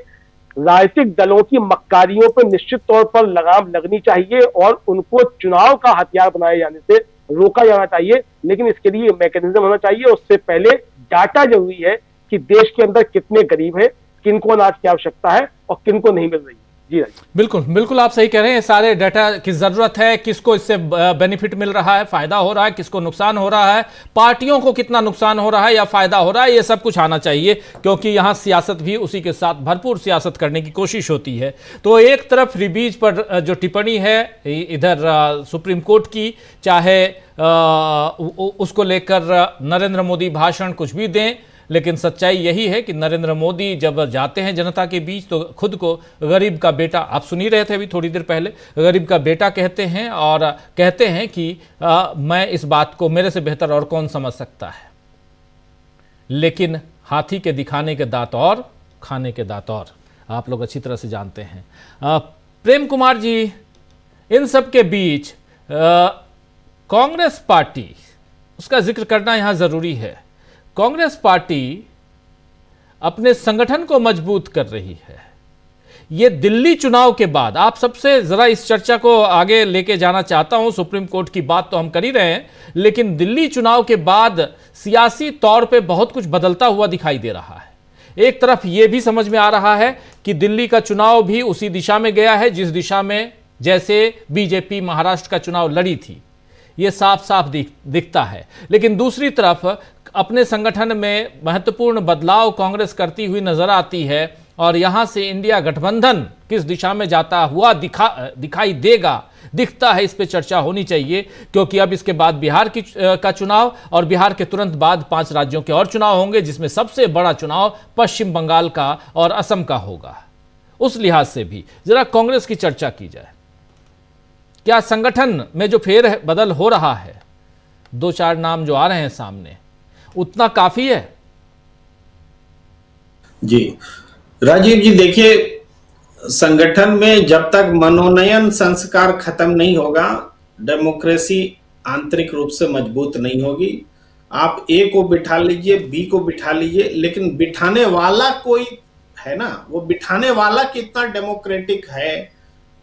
राजनीतिक दलों की मक्कारियों पर निश्चित तौर पर लगाम लगनी चाहिए और उनको चुनाव का हथियार बनाए जाने से रोका जाना चाहिए, लेकिन इसके लिए मैकेनिज्म होना चाहिए। उससे पहले डाटा जरूरी है कि देश के अंदर कितने गरीब हैं, किनको अनाज की आवश्यकता है और किनको नहीं मिल रही है। जी बिल्कुल बिल्कुल आप सही कह रहे हैं। सारे डाटा की जरूरत है, किसको इससे बेनिफिट मिल रहा है, फायदा हो रहा है, किसको नुकसान हो रहा है, पार्टियों को कितना नुकसान हो रहा है या फायदा हो रहा है, ये सब कुछ आना चाहिए, क्योंकि यहां सियासत भी उसी के साथ भरपूर सियासत करने की कोशिश होती है। तो एक तरफ फ्रीबीज पर जो टिप्पणी है इधर सुप्रीम कोर्ट की, चाहे उसको लेकर नरेंद्र मोदी भाषण कुछ भी दें, लेकिन सच्चाई यही है कि नरेंद्र मोदी जब जाते हैं जनता के बीच तो खुद को गरीब का बेटा, आप सुन ही रहे थे अभी थोड़ी देर पहले, गरीब का बेटा कहते हैं और कहते हैं कि मैं इस बात को मेरे से बेहतर और कौन समझ सकता है। लेकिन हाथी के दिखाने के दांत और खाने के दांत और, आप लोग अच्छी तरह से जानते हैं। प्रेम कुमार जी, इन सब के बीच कांग्रेस पार्टी, उसका जिक्र करना यहां जरूरी है। कांग्रेस पार्टी अपने संगठन को मजबूत कर रही है। ये दिल्ली चुनाव के बाद, आप सबसे जरा इस चर्चा को आगे लेके जाना चाहता हूं। सुप्रीम कोर्ट की बात तो हम कर ही रहे हैं, लेकिन दिल्ली चुनाव के बाद सियासी तौर पे बहुत कुछ बदलता हुआ दिखाई दे रहा है। एक तरफ यह भी समझ में आ रहा है कि दिल्ली का चुनाव भी उसी दिशा में गया है जिस दिशा में जैसे बीजेपी महाराष्ट्र का चुनाव लड़ी थी, यह साफ साफ दिखता है। लेकिन दूसरी तरफ अपने संगठन में महत्वपूर्ण बदलाव कांग्रेस करती हुई नजर आती है और यहां से इंडिया गठबंधन किस दिशा में जाता हुआ दिखाई देगा, दिखता है, इस पे चर्चा होनी चाहिए, क्योंकि अब इसके बाद बिहार का चुनाव और बिहार के तुरंत बाद 5 राज्यों के और चुनाव होंगे, जिसमें सबसे बड़ा चुनाव पश्चिम बंगाल का और असम का होगा। उस लिहाज से भी जरा कांग्रेस की चर्चा की जाए। क्या संगठन में जो फेर बदल हो रहा है, 2-4 नाम जो आ रहे हैं सामने, उतना काफी है? जी राजीव जी, देखिए, संगठन में जब तक मनोनयन संस्कार खत्म नहीं होगा, डेमोक्रेसी आंतरिक रूप से मजबूत नहीं होगी। आप ए को बिठा लीजिए, बी को बिठा लीजिए, लेकिन बिठाने वाला कोई है ना, वो बिठाने वाला कितना डेमोक्रेटिक है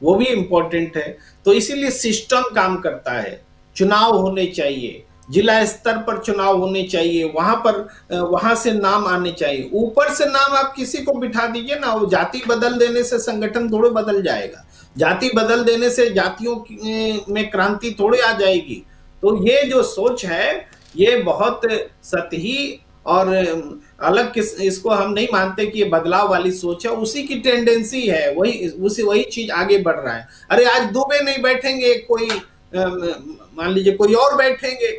वो भी इंपॉर्टेंट है। तो इसीलिए सिस्टम काम करता है। चुनाव होने चाहिए, जिला स्तर पर चुनाव होने चाहिए, वहां से नाम आने चाहिए। ऊपर से नाम आप किसी को बिठा दीजिए ना, वो जाति बदल देने से संगठन थोड़े बदल जाएगा, जाति बदल देने से जातियों में क्रांति थोड़ी आ जाएगी। तो ये जो सोच है ये बहुत सतही और अलग इसको हम नहीं मानते कि ये बदलाव वाली सोच है, उसी की टेंडेंसी है, वही चीज आगे बढ़ रहा है। अरे आज दुबे नहीं बैठेंगे, कोई मान लीजिए कोई और बैठेंगे,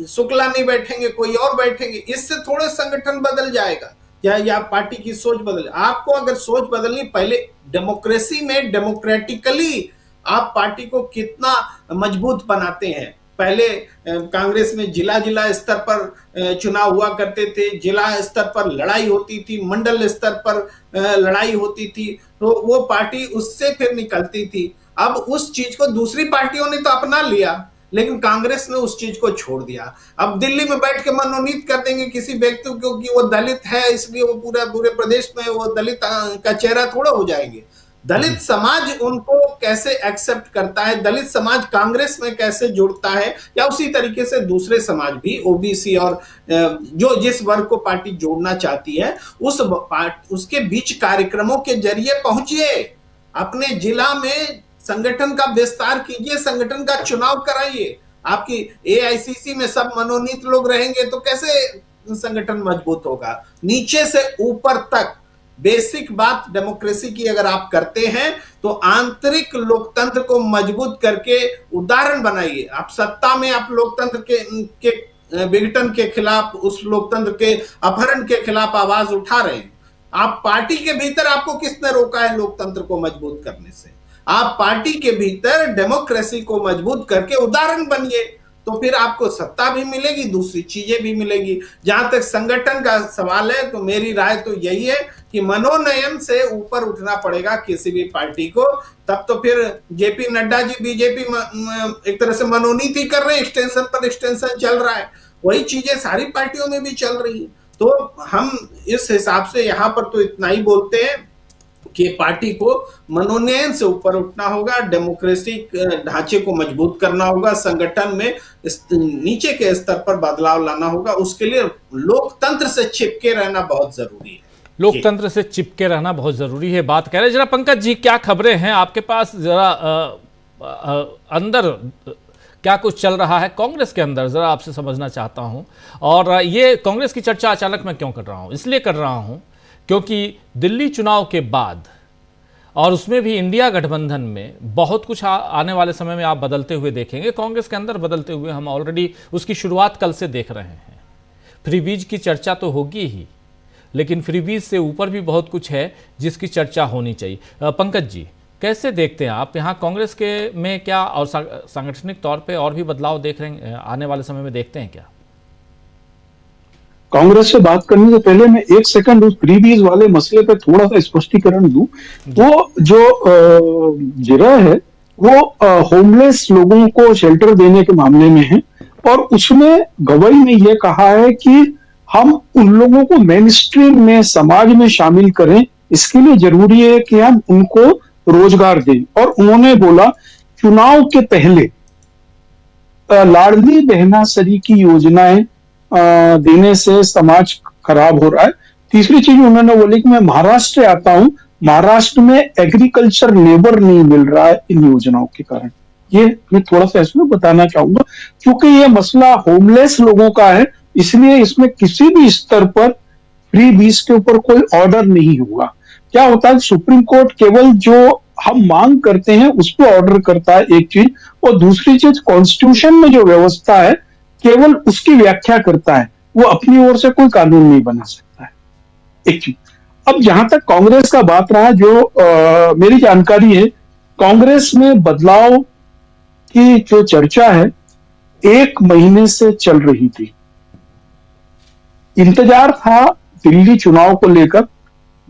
शुक्ला नहीं बैठेंगे, कोई और बैठेंगे, इससे थोड़े संगठन बदल जाएगा या पार्टी की सोच बदल। आपको अगर सोच बदलनी, पहले डेमोक्रेसी में डेमोक्रेटिकली आप पार्टी को कितना मजबूत बनाते हैं। पहले कांग्रेस में जिला स्तर पर चुनाव हुआ करते थे, जिला स्तर पर लड़ाई होती थी, मंडल स्तर पर लड़ाई होती थी, तो वो पार्टी उससे फिर निकलती थी। अब उस चीज को दूसरी पार्टियों ने तो अपना लिया, लेकिन कांग्रेस ने उस चीज को छोड़ दिया। अब दिल्ली में बैठ के मनोनीत कर देंगे किसी व्यक्ति को कि वो दलित है, इसलिए वो पूरे प्रदेश में वो दलित का चेहरा थोड़ा हो जाएंगे। दलित समाज उनको कैसे एक्सेप्ट करता है, दलित समाज कांग्रेस में कैसे जुड़ता है, या उसी तरीके से दूसरे समाज भी, ओबीसी और जो जिस वर्ग को पार्टी जोड़ना चाहती है उसके बीच कार्यक्रमों के जरिए पहुंचिए, अपने जिला में संगठन का विस्तार कीजिए, संगठन का चुनाव कराइए। आपकी एआईसीसी में सब मनोनीत लोग रहेंगे तो कैसे संगठन मजबूत होगा? नीचे से ऊपर तक बेसिक बात डेमोक्रेसी की अगर आप करते हैं तो आंतरिक लोकतंत्र को मजबूत करके उदाहरण बनाइए। आप सत्ता में आप लोकतंत्र के विघटन के खिलाफ, उस लोकतंत्र के अपहरण के खिलाफ आवाज उठा रहे हैं। आप पार्टी के भीतर आपको किसने रोका है लोकतंत्र को मजबूत करने से? आप पार्टी के भीतर डेमोक्रेसी को मजबूत करके उदाहरण बनिए, तो फिर आपको सत्ता भी मिलेगी, दूसरी चीजें भी मिलेगी। जहां तक संगठन का सवाल है तो मेरी राय तो यही है कि मनोनयन से ऊपर उठना पड़ेगा किसी भी पार्टी को। तब तो फिर जेपी नड्डा जी बीजेपी एक तरह से मनोनीति कर रहे हैं, एक्सटेंशन पर एक्सटेंशन चल रहा है, वही चीजें सारी पार्टियों में भी चल रही है। तो हम इस हिसाब से यहाँ पर तो इतना ही बोलते हैं कि पार्टी को मनोनयन से ऊपर उठना होगा, डेमोक्रेटिक ढांचे को मजबूत करना होगा, संगठन में नीचे के स्तर पर बदलाव लाना होगा। उसके लिए लोकतंत्र से चिपके रहना बहुत जरूरी है। लोकतंत्र से चिपके रहना बहुत जरूरी है, बात कह रहे हैं। जरा पंकज जी, क्या खबरें हैं आपके पास? जरा अंदर क्या कुछ चल रहा है कांग्रेस के अंदर, जरा आपसे समझना चाहता हूं। और ये कांग्रेस की चर्चा अचानक मैं क्यों कर रहा हूं? इसलिए कर रहा हूं क्योंकि दिल्ली चुनाव के बाद और उसमें भी इंडिया गठबंधन में बहुत कुछ आने वाले समय में आप बदलते हुए देखेंगे। कांग्रेस के अंदर बदलते हुए हम ऑलरेडी उसकी शुरुआत कल से देख रहे हैं। फ्रीबीज की चर्चा तो होगी ही, लेकिन फ्रीबीज से ऊपर भी बहुत कुछ है जिसकी चर्चा होनी चाहिए। पंकज जी, कैसे देखते हैं आप यहाँ कांग्रेस के में क्या और सांगठनिक तौर पे और भी बदलाव देख रहे हैं आने वाले समय में, देखते हैं क्या? कांग्रेस से बात करने से पहले मैं एक सेकंड उस फ्रीबीज वाले मसले पे थोड़ा सा स्पष्टीकरण दूं। वो जो जिरा है वो होमलेस लोगों को शेल्टर देने के मामले में है, और उसमें गवाही में ये कहा है कि हम उन लोगों को मेन स्ट्रीम में समाज में शामिल करें, इसके लिए जरूरी है कि हम उनको रोजगार दें। और उन्होंने बोला चुनाव के पहले लाडली बहनासरी की योजनाएं देने से समाज खराब हो रहा है। तीसरी चीज उन्होंने बोली कि मैं महाराष्ट्र आता हूं, महाराष्ट्र में एग्रीकल्चर लेबर नहीं मिल रहा है इन योजनाओं के कारण। ये मैं थोड़ा सा इसमें बताना चाहूंगा, क्योंकि ये मसला होमलेस लोगों का है, इसलिए इसमें किसी भी स्तर पर फ्रीबीज के ऊपर कोई ऑर्डर नहीं होगा। क्या होता है, सुप्रीम कोर्ट केवल जो हम मांग करते हैं उस पर ऑर्डर करता है, एक चीज, और दूसरी चीज कॉन्स्टिट्यूशन में जो व्यवस्था है केवल उसकी व्याख्या करता है, वो अपनी ओर से कोई कानून नहीं बना सकता है, एक चीज। अब जहां तक कांग्रेस का बात रहा, जो मेरी जानकारी है कांग्रेस में बदलाव की जो चर्चा है 1 महीने से चल रही थी। इंतजार था दिल्ली चुनाव को लेकर।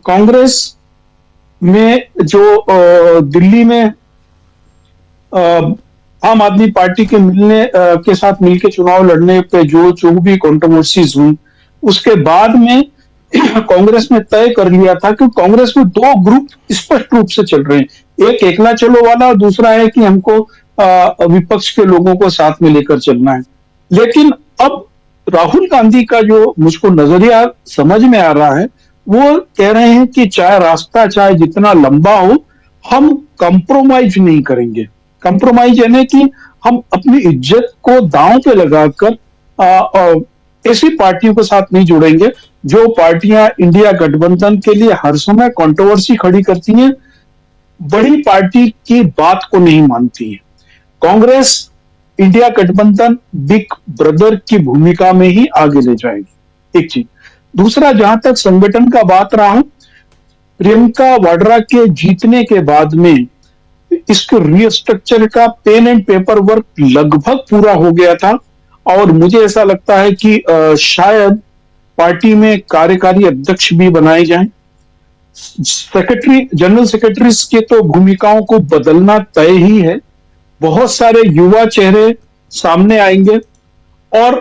कांग्रेस में जो दिल्ली में आम आदमी पार्टी के मिलने के साथ मिलकर चुनाव लड़ने पे जो भी कंट्रोवर्सीज हुई, उसके बाद में कांग्रेस ने तय कर लिया था कि कांग्रेस में 2 ग्रुप स्पष्ट रूप से चल रहे हैं। एक एकला चलो वाला, और दूसरा है कि हमको विपक्ष के लोगों को साथ में लेकर चलना है। लेकिन अब राहुल गांधी का जो मुझको नजरिया समझ में आ रहा है, वो कह रहे हैं कि चाहे रास्ता चाहे जितना लंबा हो, हम कंप्रोमाइज नहीं करेंगे। कंप्रोमाइज यानी कि हम अपनी इज्जत को दांव पे लगाकर ऐसी पार्टियों के साथ नहीं जुड़ेंगे जो पार्टियां इंडिया गठबंधन के लिए हर समय कंट्रोवर्सी खड़ी करती हैं, बड़ी पार्टी की बात को नहीं मानती है। कांग्रेस इंडिया गठबंधन बिग ब्रदर की भूमिका में ही आगे ले जाएगी, एक चीज। दूसरा, जहां तक संगठन का बात रहा, प्रियंका वाड्रा के जीतने के बाद में इसके रीस्ट्रक्चर का पेन एंड पेपर वर्क लगभग पूरा हो गया था, और मुझे ऐसा लगता है कि शायद पार्टी में कार्यकारी अध्यक्ष भी बनाए जाएं। सेक्रेटरी, जनरल सेक्रेटरीज के तो भूमिकाओं को बदलना तय ही है। बहुत सारे युवा चेहरे सामने आएंगे, और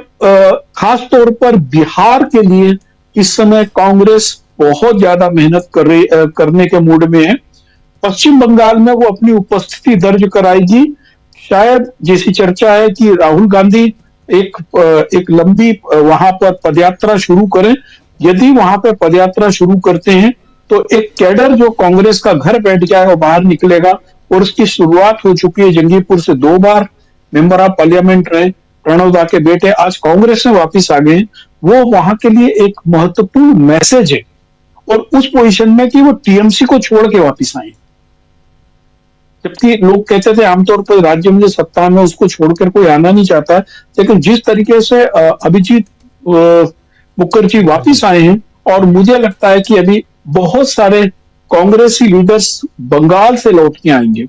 खास तौर पर बिहार के लिए इस समय कांग्रेस बहुत ज्यादा मेहनत करने के मूड में है। पश्चिम बंगाल में वो अपनी उपस्थिति दर्ज कराएगी। शायद जैसी चर्चा है कि राहुल गांधी एक लंबी वहां पर पदयात्रा शुरू करें। यदि वहां पर पदयात्रा शुरू करते हैं तो एक कैडर जो कांग्रेस का घर बैठ गया है वो बाहर निकलेगा, और उसकी शुरुआत हो चुकी है। जंगीपुर से 2 बार मेंबर ऑफ पार्लियामेंट रहे प्रणव दा के बेटे, आज कांग्रेस में वापिस आ गए। वो वहां के लिए एक महत्वपूर्ण मैसेज है, और उस पोजीशन में कि वो टीएमसी को छोड़ के वापिस आए। जबकि लोग कहते थे आमतौर पर राज्य में जो सत्ता में उसको छोड़कर कोई आना नहीं चाहता है, लेकिन जिस तरीके से अभिजीत मुखर्जी वापिस आए हैं, और मुझे लगता है कि अभी बहुत सारे कांग्रेसी लीडर्स बंगाल से लौट के आएंगे।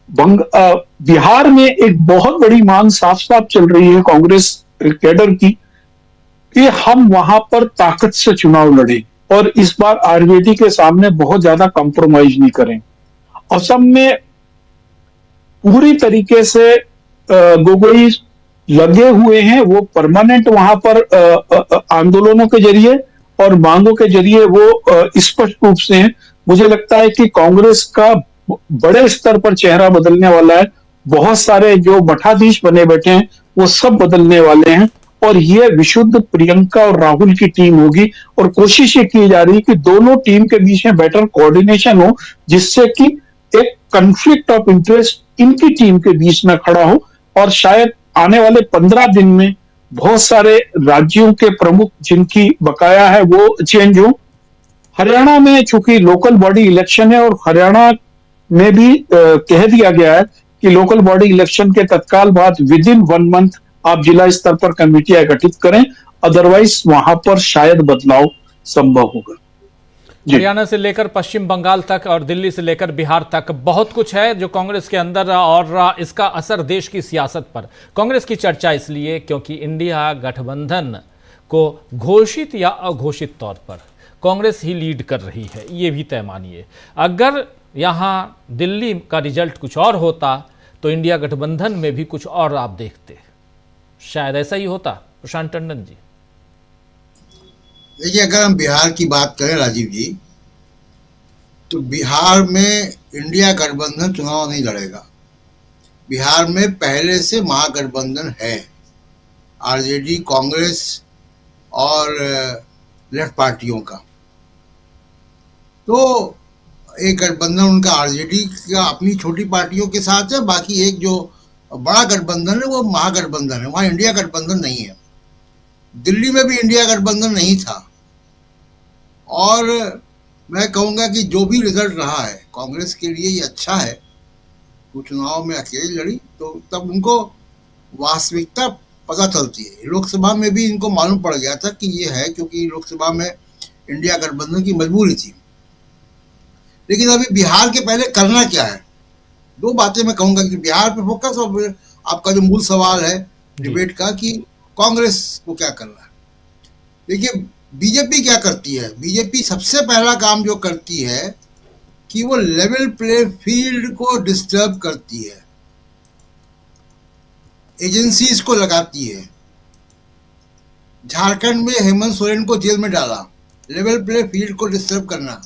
बिहार में एक बहुत बड़ी मांग साफ साफ चल रही है कांग्रेस कैडर की कि हम वहां पर ताकत से चुनाव लड़े और इस बार आरजेडी के सामने बहुत ज्यादा कॉम्प्रोमाइज नहीं करें। असम में पूरी तरीके से गोगोई लगे हुए हैं, वो परमानेंट वहां पर आंदोलनों के जरिए और मांगों के जरिए वो स्पष्ट रूप से हैं। मुझे लगता है कि कांग्रेस का बड़े स्तर पर चेहरा बदलने वाला है। बहुत सारे जो मठाधीश बने बैठे हैं वो सब बदलने वाले हैं, और ये विशुद्ध प्रियंका और राहुल की टीम होगी। और कोशिश ये की जा रही है कि दोनों टीम के बीच में बेटर कोऑर्डिनेशन हो, जिससे कि एक कॉन्फ्लिक्ट ऑफ इंटरेस्ट इनकी टीम के बीच में खड़ा हो, और शायद आने वाले 15 दिन में बहुत सारे राज्यों के प्रमुख जिनकी बकाया है वो चेंज हो। हरियाणा में चूंकि लोकल बॉडी इलेक्शन है, और हरियाणा में भी कह दिया गया है कि लोकल बॉडी इलेक्शन के तत्काल बाद विद इन 1 मंथ आप जिला स्तर पर कमेटियां गठित करें, अदरवाइज वहां पर शायद बदलाव संभव होगा। हरियाणा से लेकर पश्चिम बंगाल तक और दिल्ली से लेकर बिहार तक बहुत कुछ है जो कांग्रेस के अंदर, और इसका असर देश की सियासत पर। कांग्रेस की चर्चा इसलिए क्योंकि इंडिया गठबंधन को घोषित या अघोषित तौर पर कांग्रेस ही लीड कर रही है, ये भी तय मानिए। अगर यहाँ दिल्ली का रिजल्ट कुछ और होता तो इंडिया गठबंधन में भी कुछ और आप देखते, शायद ऐसा ही होता। प्रशांत टंडन जी, देखिए, अगर हम बिहार की बात करें राजीव जी, तो बिहार में इंडिया गठबंधन चुनाव नहीं लड़ेगा। बिहार में पहले से महागठबंधन है, आरजेडी, कांग्रेस और लेफ्ट पार्टियों का। तो एक गठबंधन उनका आरजेडी का अपनी छोटी पार्टियों के साथ है, बाकी एक जो बड़ा गठबंधन है वो महागठबंधन है, वहाँ इंडिया गठबंधन नहीं है। दिल्ली में भी इंडिया गठबंधन नहीं था, और मैं कहूँगा कि जो भी रिजल्ट रहा है कांग्रेस के लिए ये अच्छा है। वो चुनाव में अकेले लड़ी तो तब उनको वास्तविकता पता चलती है। लोकसभा में भी इनको मालूम पड़ गया था कि ये है, क्योंकि लोकसभा में इंडिया गठबंधन की मजबूरी थी। लेकिन अभी बिहार के पहले करना क्या है, 2 बातें मैं कहूँगा कि बिहार पे फोकस, और आपका जो मूल सवाल है डिबेट का कि कांग्रेस को क्या करना है। देखिए, बीजेपी क्या करती है। बीजेपी सबसे पहला काम जो करती है कि वो लेवल प्ले फील्ड को डिस्टर्ब करती है, एजेंसीज को लगाती है। झारखंड में हेमंत सोरेन को जेल में डाला, लेवल प्ले फील्ड को डिस्टर्ब करना।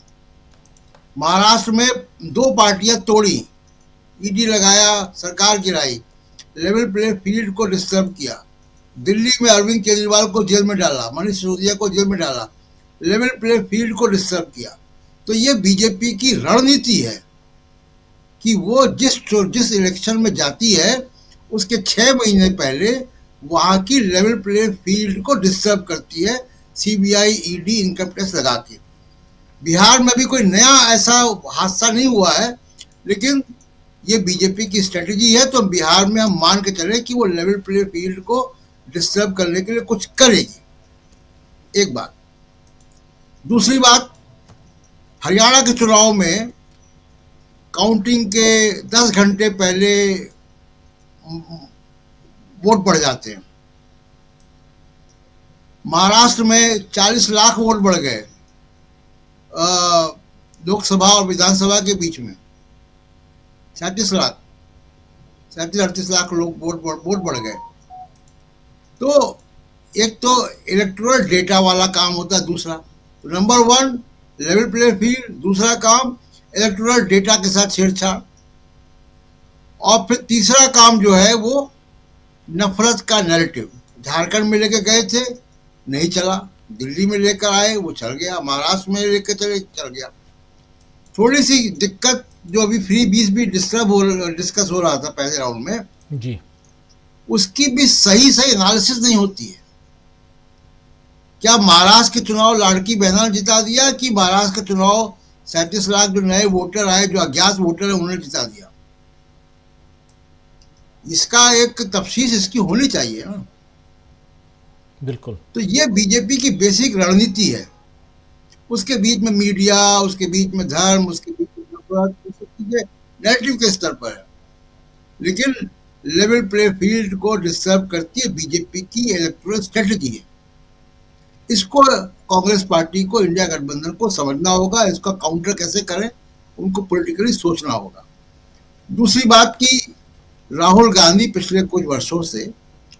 महाराष्ट्र में 2 पार्टियां तोड़ी, ईडी लगाया, सरकार गिराई, लेवल प्ले फील्ड को डिस्टर्ब किया। दिल्ली में अरविंद केजरीवाल को जेल में डाला, मनीष सिसोदिया को जेल में डाला, लेवल प्ले फील्ड को डिस्टर्ब किया। तो ये बीजेपी की रणनीति है कि वो जिस इलेक्शन में जाती है उसके 6 महीने पहले वहाँ की लेवल प्ले फील्ड को डिस्टर्ब करती है, सीबीआई, ईडी, इनकम टैक्स लगा के। बिहार में भी कोई नया ऐसा हादसा नहीं हुआ है, लेकिन ये बीजेपी की स्ट्रेटजी है। तो बिहार में हम मान के चले कि वो लेवल प्ले फील्ड को डिस्टर्ब करने के लिए कुछ करेगी, एक बात। दूसरी बात, हरियाणा के चुनाव में काउंटिंग के 10 घंटे पहले वोट बढ़ जाते हैं। महाराष्ट्र में 40 लाख वोट बढ़ गए लोकसभा और विधानसभा के बीच में। 37 लाख 38 लाख लोग वोट बढ़ गए। तो एक तो इलेक्टोरल डेटा वाला काम होता है, दूसरा नंबर 1 लेवल प्ले फील्ड, दूसरा काम इलेक्टोरल डेटा के साथ छेड़छाड़, और फिर तीसरा काम जो है वो नफरत का नैरेटिव। झारखंड में लेकर गए थे, नहीं चला, दिल्ली में लेकर आए, वो चल गया, महाराष्ट्र में लेकर चले, चल गया। थोड़ी सी दिक्कत जो अभी फ्री बीस भी डिस्कस हो रहा था पहले राउंड में जी, उसकी भी सही एनालिसिस नहीं होती है। क्या महाराष्ट्र के चुनाव लाड़की बहना ने जिता दिया कि महाराष्ट्र का चुनाव 37 लाख जो नए वोटर आए, जो अज्ञात वोटर है, उन्होंने जिता दिया? इसका एक तफसीस इसकी होनी चाहिए ना। बिल्कुल। तो ये बीजेपी की बेसिक रणनीति है। उसके बीच में मीडिया, उसके बीच में धर्म, उसके बीच में नफरत, ये सब चीजें नैरेटिव के स्तर पर है, लेकिन लेवल प्ले फील्ड को डिस्टर्ब करती है बीजेपी की इलेक्टोरल स्ट्रेटजी है। इसको कांग्रेस पार्टी को, इंडिया गठबंधन को समझना होगा, इसका काउंटर कैसे करें उनको पॉलिटिकली सोचना होगा। दूसरी बात की राहुल गांधी पिछले कुछ वर्षों से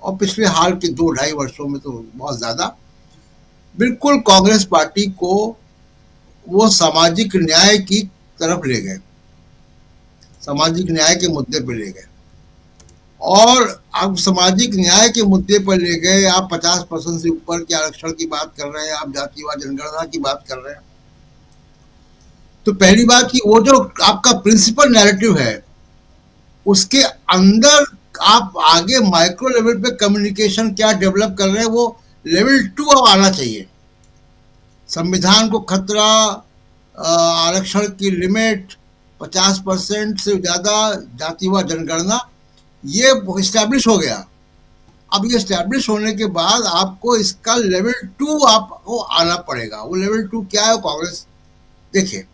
और पिछले हाल के 2-2.5 वर्षों में तो बहुत ज्यादा बिल्कुल कांग्रेस पार्टी को वो सामाजिक न्याय की तरफ ले गए, सामाजिक न्याय के मुद्दे पर ले गए। और अब सामाजिक न्याय के मुद्दे पर ले गए, आप 50% से ऊपर के आरक्षण की बात कर रहे हैं, आप जातिवाद जनगणना की बात कर रहे हैं। तो पहली बात कि वो जो आपका प्रिंसिपल नैरेटिव है उसके अंदर आप आगे माइक्रो लेवल पे कम्युनिकेशन क्या डेवलप कर रहे हैं, वो लेवल 2 अब आना चाहिए। संविधान को खतरा, आरक्षण की लिमिट, 50% से ज्यादा जातिवाद जनगणना, ये इस्टेब्लिश हो गया। अब ये इस्टेब्लिश होने के बाद आपको इसका लेवल 2 आपको आना पड़ेगा। वो लेवल 2 क्या है, कांग्रेस देखिए।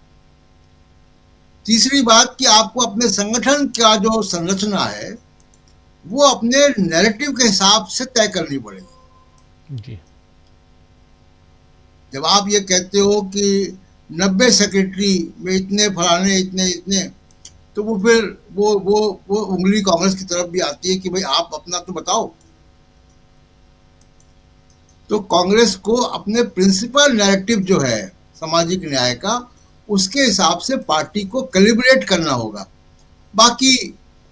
तीसरी बात कि आपको अपने संगठन का जो संरचना है वो अपने नैरेटिव के हिसाब से तय करनी पड़ेगी। जी, जब आप ये कहते हो कि 90 सेक्रेटरी में इतने फलाने, इतने इतने, तो वो फिर वो उंगली कांग्रेस की तरफ भी आती है कि भाई आप अपना तो बताओ। तो कांग्रेस को अपने प्रिंसिपल नैरेटिव जो है सामाजिक न्याय का, उसके हिसाब से पार्टी को कैलिब्रेट करना होगा। बाकी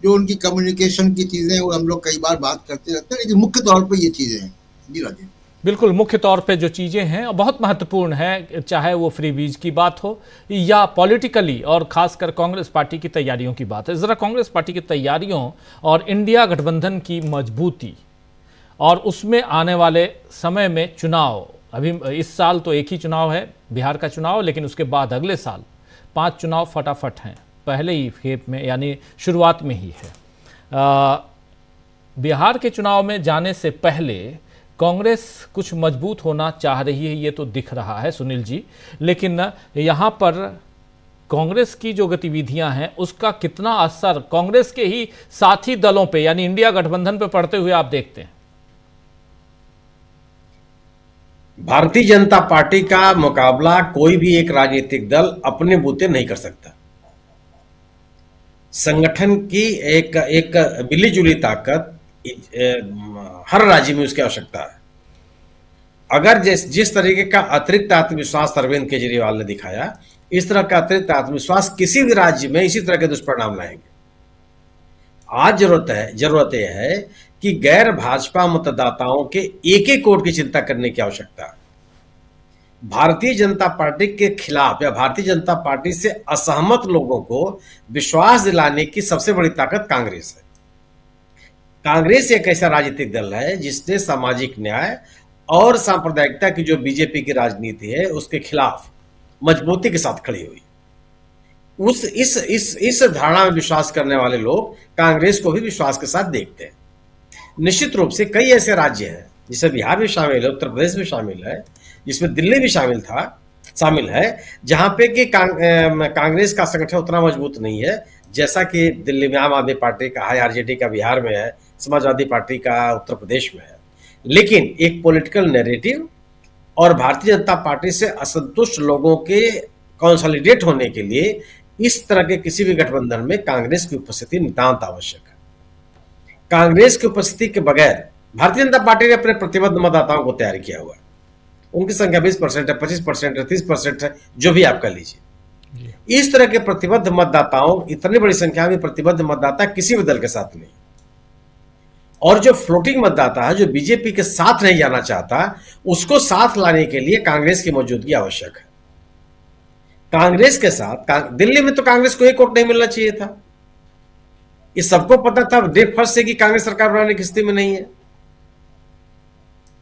जो उनकी कम्युनिकेशन की चीजें वो हम लोग कई बार बात करते रहते हैं, लेकिन मुख्य तौर पर ये चीजें हैं। जी राजेश, बिल्कुल, मुख्य तौर पे जो चीज़ें हैं बहुत महत्वपूर्ण हैं, चाहे वो फ्री बीज की बात हो या पॉलिटिकली, और खासकर कांग्रेस पार्टी की तैयारियों की बात है। ज़रा कांग्रेस पार्टी की तैयारियों और इंडिया गठबंधन की मजबूती और उसमें आने वाले समय में चुनाव, अभी इस साल तो एक ही चुनाव है, बिहार का चुनाव, लेकिन उसके बाद अगले साल 5 चुनाव फटाफट हैं, पहले ही खेप में, यानी शुरुआत में ही है। बिहार के चुनाव में जाने से पहले कांग्रेस कुछ मजबूत होना चाह रही है, ये तो दिख रहा है सुनील जी, लेकिन यहाँ पर कांग्रेस की जो गतिविधियां हैं उसका कितना असर कांग्रेस के ही साथी दलों पे, यानी इंडिया गठबंधन पे पड़ते हुए आप देखते हैं? भारतीय जनता पार्टी का मुकाबला कोई भी एक राजनीतिक दल अपने बूते नहीं कर सकता। संगठन की एक मिलीजुली ताकत हर राज्य में उसकी आवश्यकता है। अगर जिस तरीके का अतिरिक्त आत्मविश्वास अरविंद केजरीवाल ने दिखाया, इस तरह का अतिरिक्त आत्मविश्वास किसी भी राज्य में इसी तरह के दुष्परिणाम लाएंगे। आज जरूरत यह है कि गैर भाजपा मतदाताओं के एक वोट की चिंता करने की आवश्यकता है। भारतीय जनता पार्टी के खिलाफ या भारतीय जनता पार्टी से असहमत लोगों को विश्वास दिलाने की सबसे बड़ी ताकत कांग्रेस है। कांग्रेस एक ऐसा राजनीतिक दल है जिसने सामाजिक न्याय और सांप्रदायिकता की जो बीजेपी की राजनीति है उसके खिलाफ मजबूती के साथ खड़ी हुई। इस धारणा में विश्वास करने वाले लोग कांग्रेस को भी विश्वास के साथ देखते हैं। निश्चित रूप से कई ऐसे राज्य हैं, जिसमें बिहार भी शामिल है, उत्तर प्रदेश भी शामिल है, जिसमें दिल्ली भी शामिल है, जहां पे कि कांग्रेस का संगठन उतना मजबूत नहीं है जैसा कि दिल्ली में आम आदमी पार्टी का है, आरजेडी का बिहार में है, समाजवादी पार्टी का उत्तर प्रदेश में है। लेकिन एक पॉलिटिकल नैरेटिव और भारतीय जनता पार्टी से असंतुष्ट लोगों के कंसोलिडेट होने के लिए इस तरह के किसी भी गठबंधन में कांग्रेस की उपस्थिति नितांत आवश्यक है। कांग्रेस की उपस्थिति के बगैर भारतीय जनता पार्टी ने अपने प्रतिबद्ध मतदाताओं को तैयार किया हुआ है। उनकी संख्या 20% है, 25% है, 30% है, जो भी आप कर लीजिए। इस तरह के प्रतिबद्ध मतदाताओं, इतनी बड़ी संख्या में प्रतिबद्ध मतदाता किसी भी दल के साथ नहीं, और जो फ्लोटिंग मतदाता है, जो बीजेपी के साथ नहीं जाना चाहता, उसको साथ लाने के लिए कांग्रेस की मौजूदगी आवश्यक है। कांग्रेस के साथ दिल्ली में तो कांग्रेस को एक वोट नहीं मिलना चाहिए था, ये सबको पता था डे फर्स्ट से कि कांग्रेस सरकार बनाने की स्थिति में नहीं है।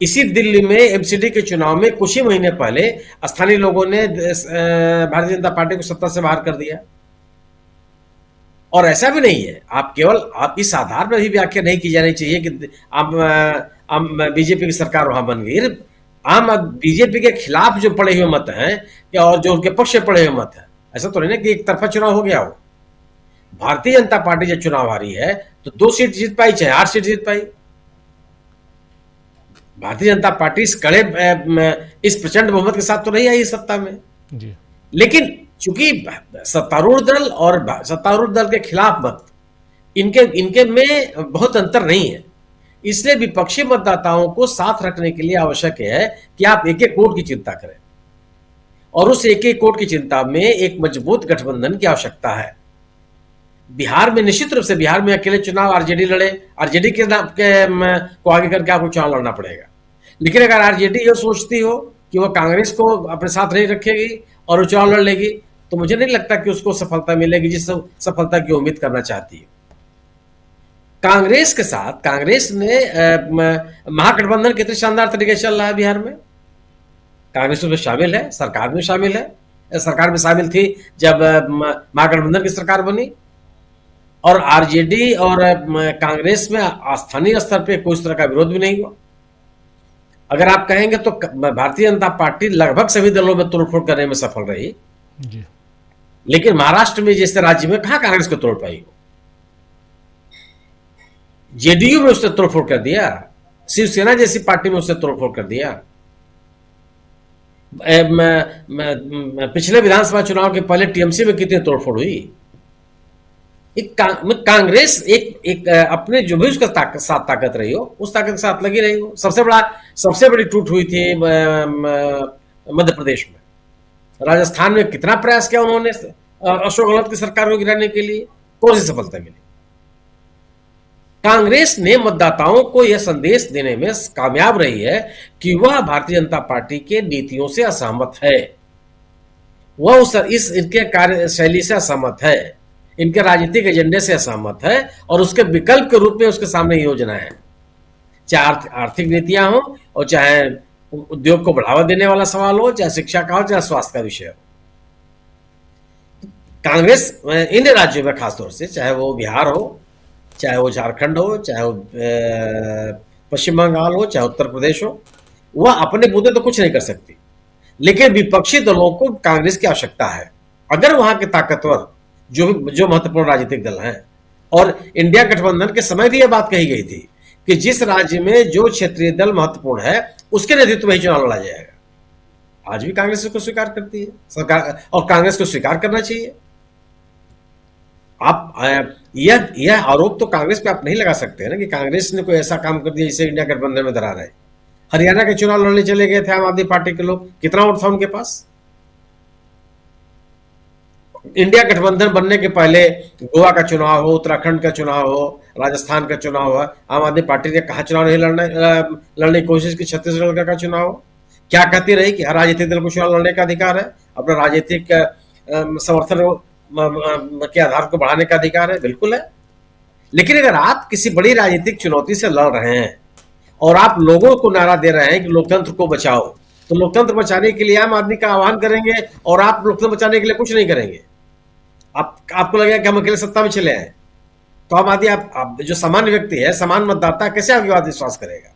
इसी दिल्ली में एमसीडी के चुनाव में कुछ ही महीने पहले स्थानीय लोगों ने भारतीय जनता पार्टी को सत्ता से बाहर कर दिया। और ऐसा भी नहीं है, आप इस आधार पर भी व्याख्या नहीं की जानी चाहिए कि अब बीजेपी की सरकार वहां बन गई। आम बीजेपी के खिलाफ जो पड़े हुए मत हैं और जो उनके पक्ष से पड़े हुए मत हैं, ऐसा तो नहीं ना कि एक तरफा चुनाव हो गया हो। भारतीय जनता पार्टी जब चुनाव हारी है तो 2 सीट जीत पाई, चाहे 8 सीट जीत पाई। भारतीय जनता पार्टी इस प्रचंड बहुमत के साथ तो नहीं आई सत्ता में जी। लेकिन चूंकि सत्तारूढ़ दल और सत्तारूढ़ दल के खिलाफ मत, इनके में बहुत अंतर नहीं है, इसलिए विपक्षी मतदाताओं को साथ रखने के लिए आवश्यक है कि आप एक एक वोट की चिंता करें, और उस एक एक वोट की चिंता में एक मजबूत गठबंधन की आवश्यकता है। बिहार में निश्चित रूप से, बिहार में अकेले चुनाव आरजेडी लड़े, आरजेडी के नाम को आगे करके आपको चुनाव लड़ना पड़ेगा। लेकिन अगर आरजेडी ये सोचती हो कि वो कांग्रेस को अपने साथ नहीं रखेगी और चुनाव लड़ लेगी, तो मुझे नहीं लगता कि उसको सफलता मिलेगी जिस सफलता की उम्मीद करना चाहती है। कांग्रेस के साथ कांग्रेस ने महागठबंधन कितने शानदार तरीके से चल रहा है बिहार में। कांग्रेस उसमें शामिल है, सरकार में शामिल है, सरकार में शामिल थी जब महागठबंधन की सरकार बनी, और आरजेडी और कांग्रेस में स्थानीय स्तर पे कोई तरह का विरोध भी नहीं हुआ। अगर आप कहेंगे तो भारतीय जनता पार्टी लगभग सभी दलों में तोड़फोड़ करने में सफल रही जी। लेकिन महाराष्ट्र में जैसे राज्य में कहां कांग्रेस को तोड़ पाई हो। जेडीयू में उसने तोड़फोड़ कर दिया, शिवसेना जैसी पार्टी में उसने तोड़फोड़ कर दिया। पिछले विधानसभा चुनाव के पहले टीएमसी में कितनी तोड़फोड़ हुई। कांग्रेस एक अपने जो भी उसका साथ ताकत रही हो, उस ताकत के साथ लगी रही हो। सबसे बड़ी टूट हुई थी मध्य प्रदेश में। राजस्थान में कितना प्रयास किया उन्होंने अशोक गहलोत की सरकार को गिराने के लिए, कौन सी सफलता मिली। कांग्रेस ने मतदाताओं को यह संदेश देने में कामयाब रही है कि वह भारतीय जनता पार्टी के नीतियों से असहमत है, वह इनके कार्यशैली से असहमत है, इनके राजनीतिक एजेंडे से असहमत है, और उसके विकल्प के रूप में उसके सामने योजना है, चाहे आर्थिक नीतियां हो और चाहे उद्योग को बढ़ावा देने वाला सवाल हो, चाहे शिक्षा का हो, चाहे स्वास्थ्य का विषय हो। कांग्रेस इन राज्यों में खासतौर से, चाहे वो बिहार हो, चाहे वो झारखंड हो, चाहे वो पश्चिम बंगाल हो, चाहे उत्तर प्रदेश हो, वह अपने मुद्दे तो कुछ नहीं कर सकती। लेकिन विपक्षी दलों को कांग्रेस की आवश्यकता है। अगर वहां के ताकतवर जो महत्वपूर्ण राजनीतिक दल हैं, और इंडिया गठबंधन के समय भी यह बात कही गई थी कि जिस राज्य में जो क्षेत्रीय दल महत्वपूर्ण है उसके नेतृत्व में ही चुनाव लड़ा जाएगा। आज भी कांग्रेस इसको स्वीकार करती है सरकार, और कांग्रेस को स्वीकार करना चाहिए। आप यह आरोप तो कांग्रेस पे आप नहीं लगा सकते हैं ना कि कांग्रेस ने कोई ऐसा काम कर दिया जिसे इंडिया गठबंधन में दरार है। हरियाणा के चुनाव लड़ने चले गए थे आम आदमी पार्टी के लोग, कितना वोट था उनके पास। इंडिया गठबंधन बनने के पहले गोवा का चुनाव हो, उत्तराखंड का चुनाव हो, राजस्थान का चुनाव हो, आम आदमी पार्टी ने कहा चुनाव नहीं लड़ने की कोशिश की। छत्तीसगढ़ का चुनाव हो, क्या कहती रही कि हर राजनीतिक दल को चुनाव लड़ने का अधिकार है, अपना राजनीतिक समर्थन के आधार को बढ़ाने का अधिकार है, बिल्कुल है। लेकिन अगर आप किसी बड़ी राजनीतिक चुनौती से लड़ रहे हैं और आप लोगों को नारा दे रहे हैं कि लोकतंत्र को बचाओ, तो लोकतंत्र बचाने के लिए आम आदमी का आह्वान करेंगे और आप लोकतंत्र बचाने के लिए कुछ नहीं करेंगे। आपको लगेगा कि हम अकेले सत्ता में चले आए, तो आम आदमी आप जो सामान्य व्यक्ति है, सामान्य मतदाता कैसे आपकी बात विश्वास करेगा।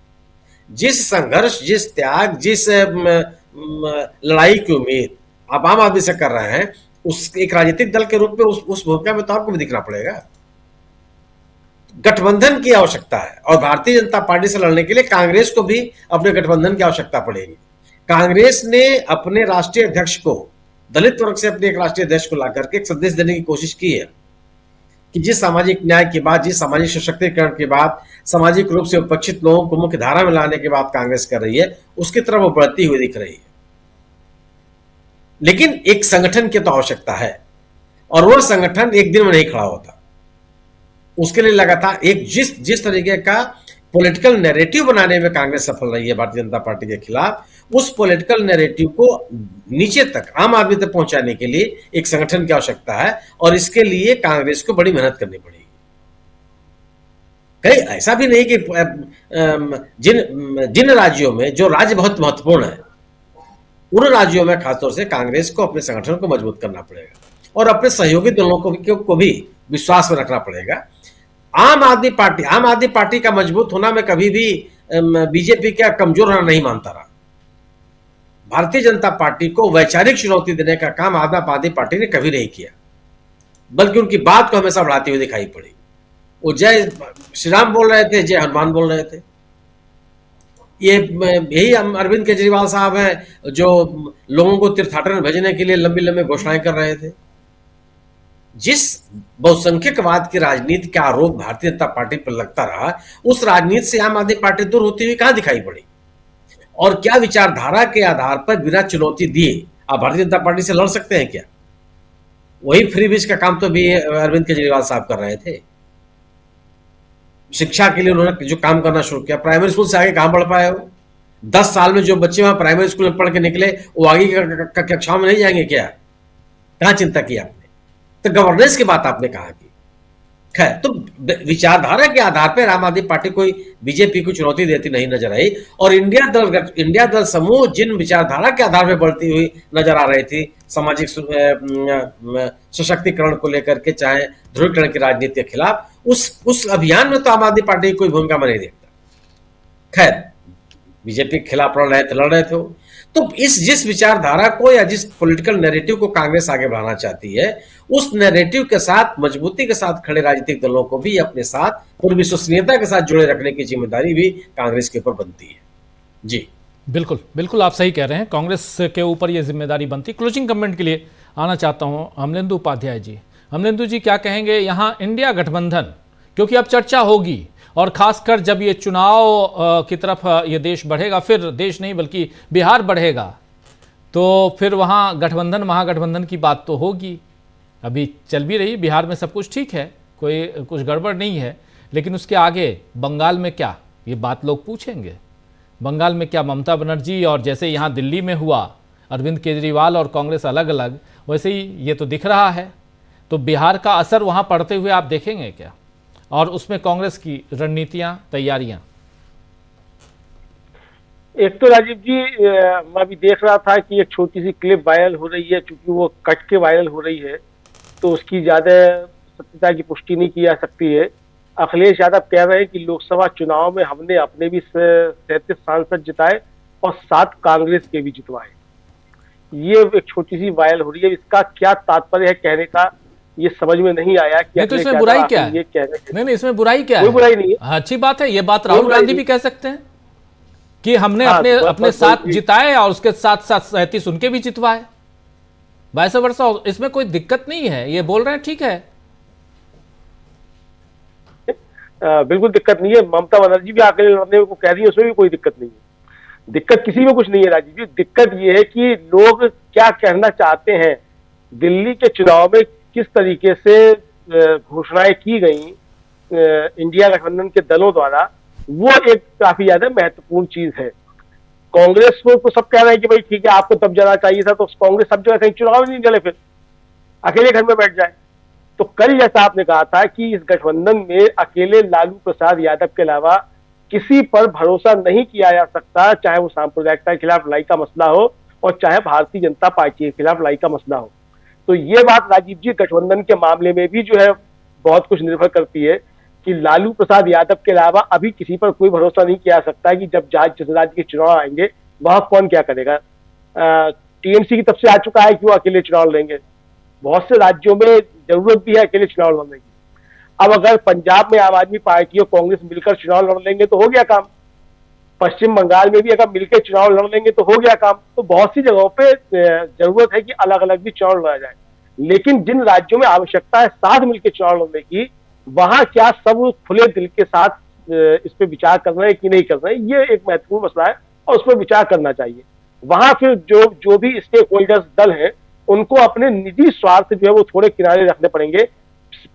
जिस संघर्ष, जिस त्याग, जिस लड़ाई की उम्मीद आप आम आदमी से कर रहे हैं, उस एक राजनीतिक दल के रूप में उस भूमिका में तो आपको भी दिखना पड़ेगा। गठबंधन की आवश्यकता है, और भारतीय जनता पार्टी से लड़ने के लिए कांग्रेस को भी अपने गठबंधन की आवश्यकता पड़ेगी। कांग्रेस ने अपने राष्ट्रीय अध्यक्ष को, दलित वर्ग से अपने एक राष्ट्रीय अध्यक्ष को लाकर के एक संदेश देने की कोशिश की है कि जिस सामाजिक न्याय की बात, जिस सामाजिक सशक्तिकरण की बात, सामाजिक रूप से उपेक्षित लोगों को मुख्य धारा में लाने की बात कांग्रेस कर रही है, उसकी तरफ वो बढ़ती हुई दिख रही है। लेकिन एक संगठन की तो आवश्यकता है, और वह संगठन एक दिन में नहीं खड़ा होता। उसके लिए लगातार एक जिस तरीके का पॉलिटिकल नैरेटिव बनाने में कांग्रेस सफल रही है भारतीय जनता पार्टी के खिलाफ, उस पॉलिटिकल नैरेटिव को नीचे तक, आम आदमी तक पहुंचाने के लिए एक संगठन की आवश्यकता है, और इसके लिए कांग्रेस को बड़ी मेहनत करनी पड़ेगी। कहीं ऐसा भी नहीं कि जिन राज्यों में जो राज्य बहुत महत्वपूर्ण है, उन राज्यों में खासतौर से कांग्रेस को अपने संगठन को मजबूत करना पड़ेगा और अपने सहयोगी दलों को भी विश्वास में रखना पड़ेगा। आम आदमी पार्टी का मजबूत होना मैं कभी भी बीजेपी का कमजोर होना नहीं मानता रहा। भारतीय जनता पार्टी को वैचारिक चुनौती देने का काम आम आदमी पार्टी ने कभी नहीं किया, बल्कि उनकी बात को हमेशा बढ़ाती हुई दिखाई पड़ी। वो जय श्री राम बोल रहे थे, जय हनुमान बोल रहे थे। यही अरविंद केजरीवाल साहब हैं जो लोगों को तीर्थयात्रा में भेजने के लिए लंबी लंबी घोषणाएं कर रहे थे। जिस बहुसंख्यकवाद की राजनीति का आरोप भारतीय जनता पार्टी पर लगता रहा, उस राजनीति से आम आदमी पार्टी दूर होती हुई कहां दिखाई पड़ी? और क्या विचारधारा के आधार पर बिना चुनौती दिए आप भारतीय जनता पार्टी से लड़ सकते हैं क्या? वही फ्री बीज का काम तो भी अरविंद केजरीवाल साहब कर रहे थे। शिक्षा के लिए उन्होंने जो काम करना शुरू किया, प्राइमरी स्कूल से आगे कहां बढ़ पाए हो? 10 साल में जो बच्चे वहां प्राइमरी स्कूल में पढ़ के निकले, वो आगे कक्षाओं में नहीं जाएंगे क्या? कहां चिंता की आपने? तो गवर्नेंस की बात आपने कहा की। खैर, तो विचारधारा के आधार पर आम आदमी पार्टी कोई बीजेपी को चुनौती देती नहीं नजर आई, और इंडिया दल समूह जिन विचारधारा के आधार पर बढ़ती हुई नजर आ रही थी, सामाजिक सशक्तिकरण को लेकर के, चाहे ध्रुवीकरण की राजनीति के खिलाफ, उस अभियान में तो आम आदमी पार्टी की कोई भूमिका मैं नहीं देखता। खैर, बीजेपी के खिलाफ लड़ रहे थे। तो जिस विचारधारा को या जिस पॉलिटिकल नैरेटिव को कांग्रेस आगे बढ़ाना चाहती है, उस नैरेटिव के साथ मजबूती के साथ खड़े राजनीतिक दलों को भी अपने साथ और विश्वसनीयता के साथ जुड़े रखने की जिम्मेदारी भी कांग्रेस के ऊपर बनती है। जी बिल्कुल बिल्कुल, आप सही कह रहे हैं, कांग्रेस के ऊपर यह जिम्मेदारी बनती। क्लोजिंग कमेंट के लिए आना चाहता हूं अमलेंदु उपाध्याय जी। अमलेंदु जी, क्या कहेंगे यहाँ इंडिया गठबंधन, क्योंकि अब चर्चा होगी और खासकर जब ये चुनाव की तरफ ये देश बढ़ेगा, फिर देश नहीं बल्कि बिहार बढ़ेगा, तो फिर वहाँ गठबंधन महागठबंधन की बात तो होगी। अभी चल भी रही, बिहार में सब कुछ ठीक है, कोई कुछ गड़बड़ नहीं है, लेकिन उसके आगे बंगाल में क्या, ये बात लोग पूछेंगे। बंगाल में क्या ममता बनर्जी, और जैसे यहाँ दिल्ली में हुआ अरविंद केजरीवाल और कांग्रेस अलग अलग, वैसे ही ये तो दिख रहा है। तो बिहार का असर वहाँ पड़ते हुए आप देखेंगे क्या, और उसमें कांग्रेस की रणनीतियां, तैयारियां? एक तो राजीव जी, मैं अभी देख रहा था कि एक छोटी सी क्लिप वायरल हो रही है, चूंकि वो कट के वायरल हो रही है तो उसकी ज्यादा सत्यता की पुष्टि नहीं की जा सकती है। अखिलेश यादव कह रहे हैं कि लोकसभा चुनाव में हमने अपने भी 37 सांसद जिताए और 7 कांग्रेस के भी जितवाए। ये एक छोटी सी वायरल हो रही है, इसका क्या तात्पर्य है कहने का ये समझ में नहीं आया कि नहीं, तो इसमें बुराई क्या है? नहीं, इसमें बुराई क्या है? कोई बुराई नहीं है, अच्छी बात है। ये बात राहुल गांधी भी कह सकते हैं कि हमने अपने 7 जिताए और उसके साथ 37 उनके भी जितवाए, वैसा वर्षा। इसमें कोई दिक्कत नहीं है, ये बोल रहे हैं ठीक है। बिल्कुल दिक्कत नहीं है। ममता बनर्जी भी अकेले लड़ने को कह रही है, उसमें भी कोई दिक्कत नहीं है। दिक्कत किसी में कुछ नहीं है राजीव जी। दिक्कत ये है कि लोग क्या कहना चाहते हैं। दिल्ली के चुनाव में किस तरीके से घोषणाएं की गई इंडिया गठबंधन के दलों द्वारा, वो एक काफी ज्यादा महत्वपूर्ण चीज है। कांग्रेस को तो सब कह रहे हैं कि भाई ठीक है, आपको तब जाना चाहिए था, तो कांग्रेस सब जगह कहीं चुनाव नहीं लड़े, फिर अकेले घर में बैठ जाए। तो कल जैसा आपने कहा था कि इस गठबंधन में अकेले लालू प्रसाद यादव के अलावा किसी पर भरोसा नहीं किया जा सकता, चाहे वो सांप्रदायिकता के खिलाफ लड़ाई का मसला हो और चाहे भारतीय जनता पार्टी के खिलाफ लड़ाई का मसला हो। तो ये बात राजीव जी गठबंधन के मामले में भी जो है बहुत कुछ निर्भर करती है कि लालू प्रसाद यादव के अलावा अभी किसी पर कोई भरोसा नहीं किया जा सकता कि जब जिस राज्य के चुनाव आएंगे वहां कौन क्या करेगा। टीएमसी की तब से आ चुका है कि वो अकेले चुनाव लड़ेंगे। बहुत से राज्यों में जरूरत भी है अकेले चुनाव लड़ने की। अब अगर पंजाब में आम आदमी पार्टी और कांग्रेस मिलकर चुनाव लड़ लेंगे तो हो गया काम। पश्चिम बंगाल में भी अगर मिलकर चुनाव लड़ लेंगे तो हो गया काम। तो बहुत सी जगहों पे जरूरत है कि अलग अलग भी चुनाव लड़ा जाए, लेकिन जिन राज्यों में आवश्यकता है साथ मिलकर चुनाव लड़ने की, वहां क्या सब खुले दिल के साथ इस पे विचार कर रहे हैं कि नहीं कर रहे हैं, ये एक महत्वपूर्ण मसला है और उस पर विचार करना चाहिए। वहां फिर जो भी स्टेक होल्डर्स दल है उनको अपने निजी स्वार्थ जो है वो थोड़े किनारे रखने पड़ेंगे।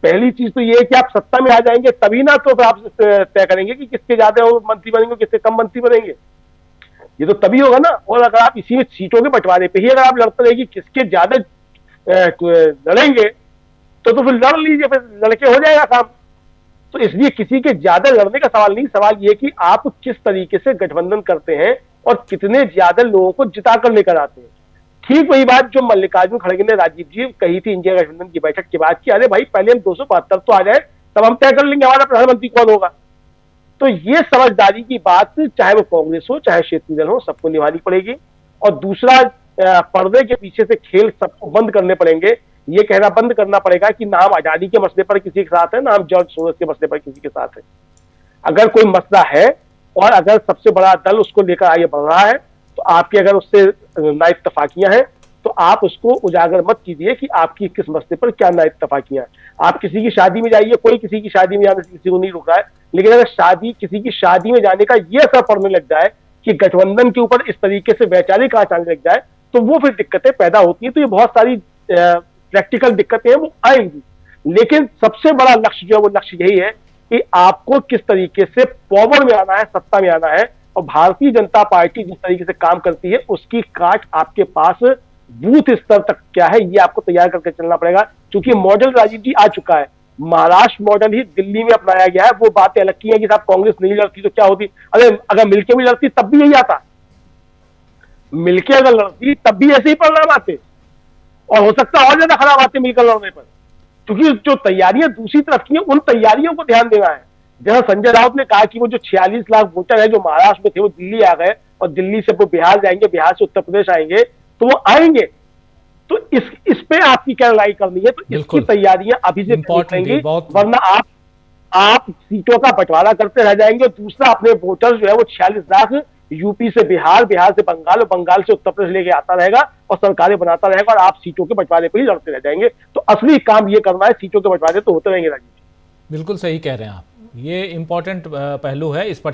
पहली चीज तो ये है कि आप सत्ता में आ जाएंगे तभी ना तो फिर आप तय करेंगे कि किसके ज्यादा मंत्री बनेंगे, किसके कम मंत्री बनेंगे, ये तो तभी होगा ना। और अगर आप इसी में सीटों के बंटवारे पे ही अगर आप लड़ते रहे कि किसके ज्यादा लड़ेंगे तो फिर लड़ लीजिए, फिर लड़के हो जाएगा काम। तो इसलिए किसी के ज्यादा लड़ने का सवाल नहीं, सवाल ये कि आप किस तरीके से गठबंधन करते हैं और कितने ज्यादा लोगों को जिता कर लेकर आते हैं। ठीक वही बात जो मल्लिकार्जुन खड़गे ने राजीव जी कही थी इंडिया गठबंधन की बैठक के बाद कि अरे भाई पहले हम 272 तो आ जाए तब हम तय कर लेंगे हमारा प्रधानमंत्री कौन होगा। तो ये समझदारी की बात चाहे वो कांग्रेस हो चाहे क्षेत्रीय दल हो सबको निभानी पड़ेगी। और दूसरा पर्दे के पीछे से खेल सबको बंद करने पड़ेंगे। ये कहना बंद करना पड़ेगा कि ना हम आजादी के मसले पर किसी के साथ है ना हम जॉर्ज सोरोस के मसले पर किसी के साथ है। अगर कोई मसला है और अगर सबसे बड़ा दल उसको लेकर आगे बढ़ रहा है तो आपकी अगर उससे ना इत्तफाकियां हैं तो आप उसको उजागर मत कीजिए कि आपकी किस मसले पर क्या ना इत्तफाकियां हैं। आप किसी की शादी में जाइए, कोई किसी की शादी में जाने से किसी को नहीं रुक रहा है, लेकिन अगर किसी की शादी में जाने का ये असर पड़ने लग जाए कि गठबंधन के ऊपर इस तरीके से वैचारिक आंच आने लग जाए तो वो फिर दिक्कतें पैदा होती है। तो ये बहुत सारी प्रैक्टिकल दिक्कतें हैं वो आएंगी, लेकिन सबसे बड़ा लक्ष्य जो है वो लक्ष्य यही है कि आपको किस तरीके से पावर में आना है, सत्ता में आना है। और भारतीय जनता पार्टी जिस तरीके से काम करती है उसकी काट आपके पास बूथ स्तर तक क्या है ये आपको तैयार करके चलना पड़ेगा। क्योंकि मॉडल राजीव जी आ चुका है, महाराष्ट्र मॉडल ही दिल्ली में अपनाया गया है। वो बातें अलग की है कि साहब कांग्रेस नहीं लड़ती तो क्या होती, अरे अगर मिलके भी लड़ती तब भी यही आता, मिलके अगर लड़ती तब भी ऐसे ही परिणाम आते और हो सकता है और ज्यादा खराब आते मिलकर लड़ने पर। क्योंकि जो तैयारियां दूसरी तरफ की हैं उन तैयारियों को ध्यान देना है। जहां संजय राउत ने कहा कि वो जो 46 लाख वोटर है जो महाराष्ट्र में थे वो दिल्ली आ गए और दिल्ली से वो बिहार जाएंगे, बिहार से उत्तर प्रदेश आएंगे, तो वो आएंगे। तो इस पे आपकी क्या लड़ाई करनी है, तो इसकी तैयारियां अभी से करेंगी, वरना आप सीटों का बंटवारा करते रह जाएंगे। दूसरा अपने वोटर जो है वो 46 लाख यूपी से बिहार, बिहार से बंगाल और बंगाल से उत्तर प्रदेश लेके आता रहेगा और सरकारें बनाता रहेगा और आप सीटों के बंटवारे पर ही लड़ते रह जाएंगे। तो असली काम ये करना है, सीटों के बंटवारे तो होते रहेंगे राजीव जी। बिल्कुल सही कह रहे हैं आप, ये इम्पोर्टेंट पहलू है। इस पर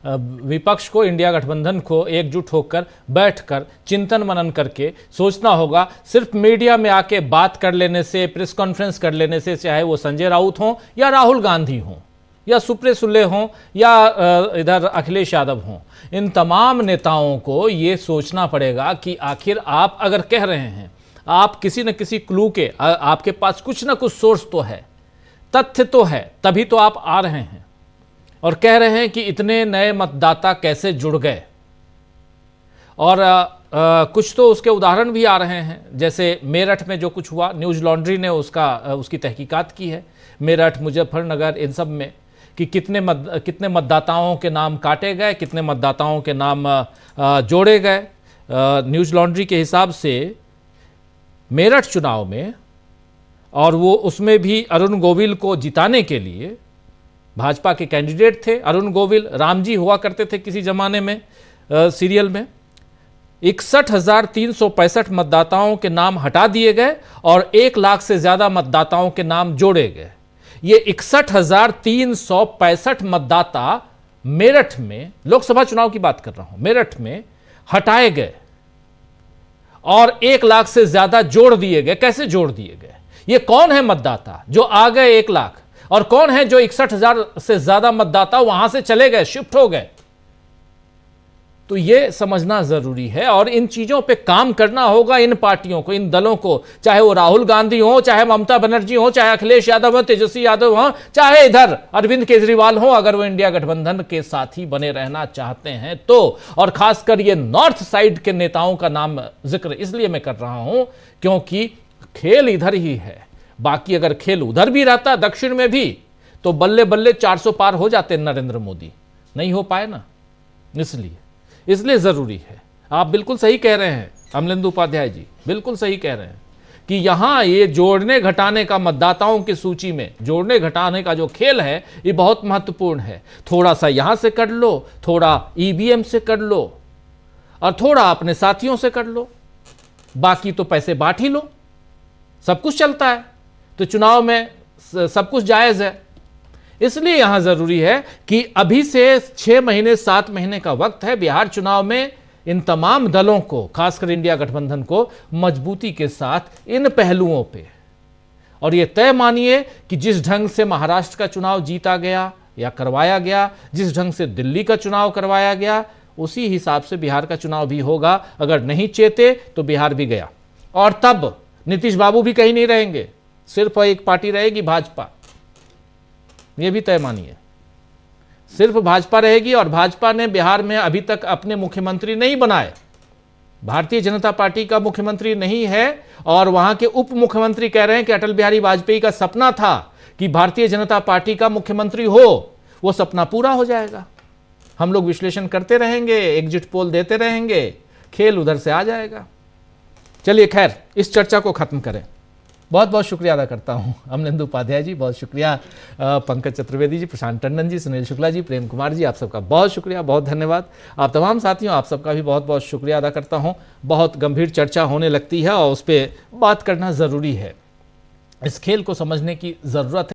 विपक्ष को, इंडिया गठबंधन को एकजुट होकर बैठकर चिंतन मनन करके सोचना होगा। सिर्फ मीडिया में आके बात कर लेने से, प्रेस कॉन्फ्रेंस कर लेने से, चाहे वो संजय राउत हों या राहुल गांधी हों या सुप्रिया सुले हों या इधर अखिलेश यादव हों, इन तमाम नेताओं को ये सोचना पड़ेगा कि आखिर आप अगर कह रहे हैं, आप किसी न किसी क्लू के, आपके पास कुछ ना कुछ सोर्स तो है, तथ्य तो है, तभी तो आप आ रहे हैं और कह रहे हैं कि इतने नए मतदाता कैसे जुड़ गए। और कुछ तो उसके उदाहरण भी आ रहे हैं, जैसे मेरठ में जो कुछ हुआ, न्यूज़ लॉन्ड्री ने उसकी तहकीकात की है। मेरठ, मुजफ्फरनगर, इन सब में कि कितने मतदाताओं के नाम काटे गए, कितने मतदाताओं के नाम जोड़े गए। न्यूज़ लॉन्ड्री के हिसाब से मेरठ चुनाव में, और वो उसमें भी अरुण गोविल को जिताने के लिए भाजपा के कैंडिडेट थे। अरुण गोविल रामजी हुआ करते थे किसी ज़माने में सीरियल में। 61,365 मतदाताओं के नाम हटा दिए गए और 1 लाख से ज़्यादा मतदाताओं के नाम जोड़े गए। ये 61,365 मतदाता मेरठ में, लोकसभा चुनाव की बात कर रहा हूं, मेरठ में हटाए गए और 1 लाख से ज़्यादा जोड़ दिए गए। कैसे जोड़ दिए गए? ये कौन है मतदाता जो आ गए 1 लाख, और कौन है जो 61,000 से ज्यादा मतदाता वहां से चले गए, शिफ्ट हो गए? तो ये समझना जरूरी है और इन चीजों पे काम करना होगा इन पार्टियों को, इन दलों को, चाहे वो राहुल गांधी हो, चाहे ममता बनर्जी हो, चाहे अखिलेश यादव हो, तेजस्वी यादव हो, चाहे इधर अरविंद केजरीवाल हो, अगर वो इंडिया गठबंधन के साथ ही बने रहना चाहते हैं तो। और खासकर ये नॉर्थ साइड के नेताओं का नाम जिक्र इसलिए मैं कर रहा हूं क्योंकि खेल इधर ही है। बाकी अगर खेल उधर भी रहता, दक्षिण में भी, तो बल्ले बल्ले 400 पार हो जाते नरेंद्र मोदी। नहीं हो पाए ना, इसलिए जरूरी है। आप बिल्कुल सही कह रहे हैं अमलेंदु उपाध्याय जी, बिल्कुल सही कह रहे हैं कि यहां ये जोड़ने घटाने का, मतदाताओं की सूची में जोड़ने घटाने का जो खेल है ये बहुत महत्वपूर्ण है। थोड़ा सा यहां से कर लो, थोड़ा ईवीएम से कर लो और थोड़ा अपने साथियों से कर लो, बाकी तो पैसे बांट ही लो। सब कुछ चलता है तो चुनाव में सब कुछ जायज है। इसलिए यहां जरूरी है कि अभी से 6 महीने 7 महीने का वक्त है। बिहार चुनाव में इन तमाम दलों को, खासकर इंडिया गठबंधन को मजबूती के साथ इन पहलुओं पे, और ये तय मानिए कि जिस ढंग से महाराष्ट्र का चुनाव जीता गया या करवाया गया, जिस ढंग से दिल्ली का चुनाव करवाया गया, उसी हिसाब से बिहार का चुनाव भी होगा। अगर नहीं चेते तो बिहार भी गया, और तब नीतीश बाबू भी कहीं नहीं रहेंगे, सिर्फ एक पार्टी रहेगी, भाजपा। यह भी तय मानिए, सिर्फ भाजपा रहेगी, और भाजपा ने बिहार में अभी तक अपने मुख्यमंत्री नहीं बनाए। भारतीय जनता पार्टी का मुख्यमंत्री नहीं है, और वहां के उप मुख्यमंत्री कह रहे हैं कि अटल बिहारी वाजपेयी का सपना था कि भारतीय जनता पार्टी का मुख्यमंत्री हो। वो सपना पूरा हो जाएगा। हम लोग विश्लेषण करते रहेंगे, एग्जिट पोल देते रहेंगे, खेल उधर से आ जाएगा। चलिए खैर, इस चर्चा को खत्म करें। बहुत बहुत शुक्रिया अदा करता हूं अमलेंदु उपाध्याय जी, बहुत शुक्रिया पंकज चतुर्वेदी जी, प्रशांत टंडन जी, सुनील शुक्ला जी, प्रेम कुमार जी, आप सबका बहुत शुक्रिया, बहुत धन्यवाद। आप तमाम साथियों, आप सबका भी बहुत बहुत शुक्रिया अदा करता हूं। बहुत गंभीर चर्चा होने लगती है और उस पर बात करना ज़रूरी है। इस खेल को समझने की ज़रूरत है।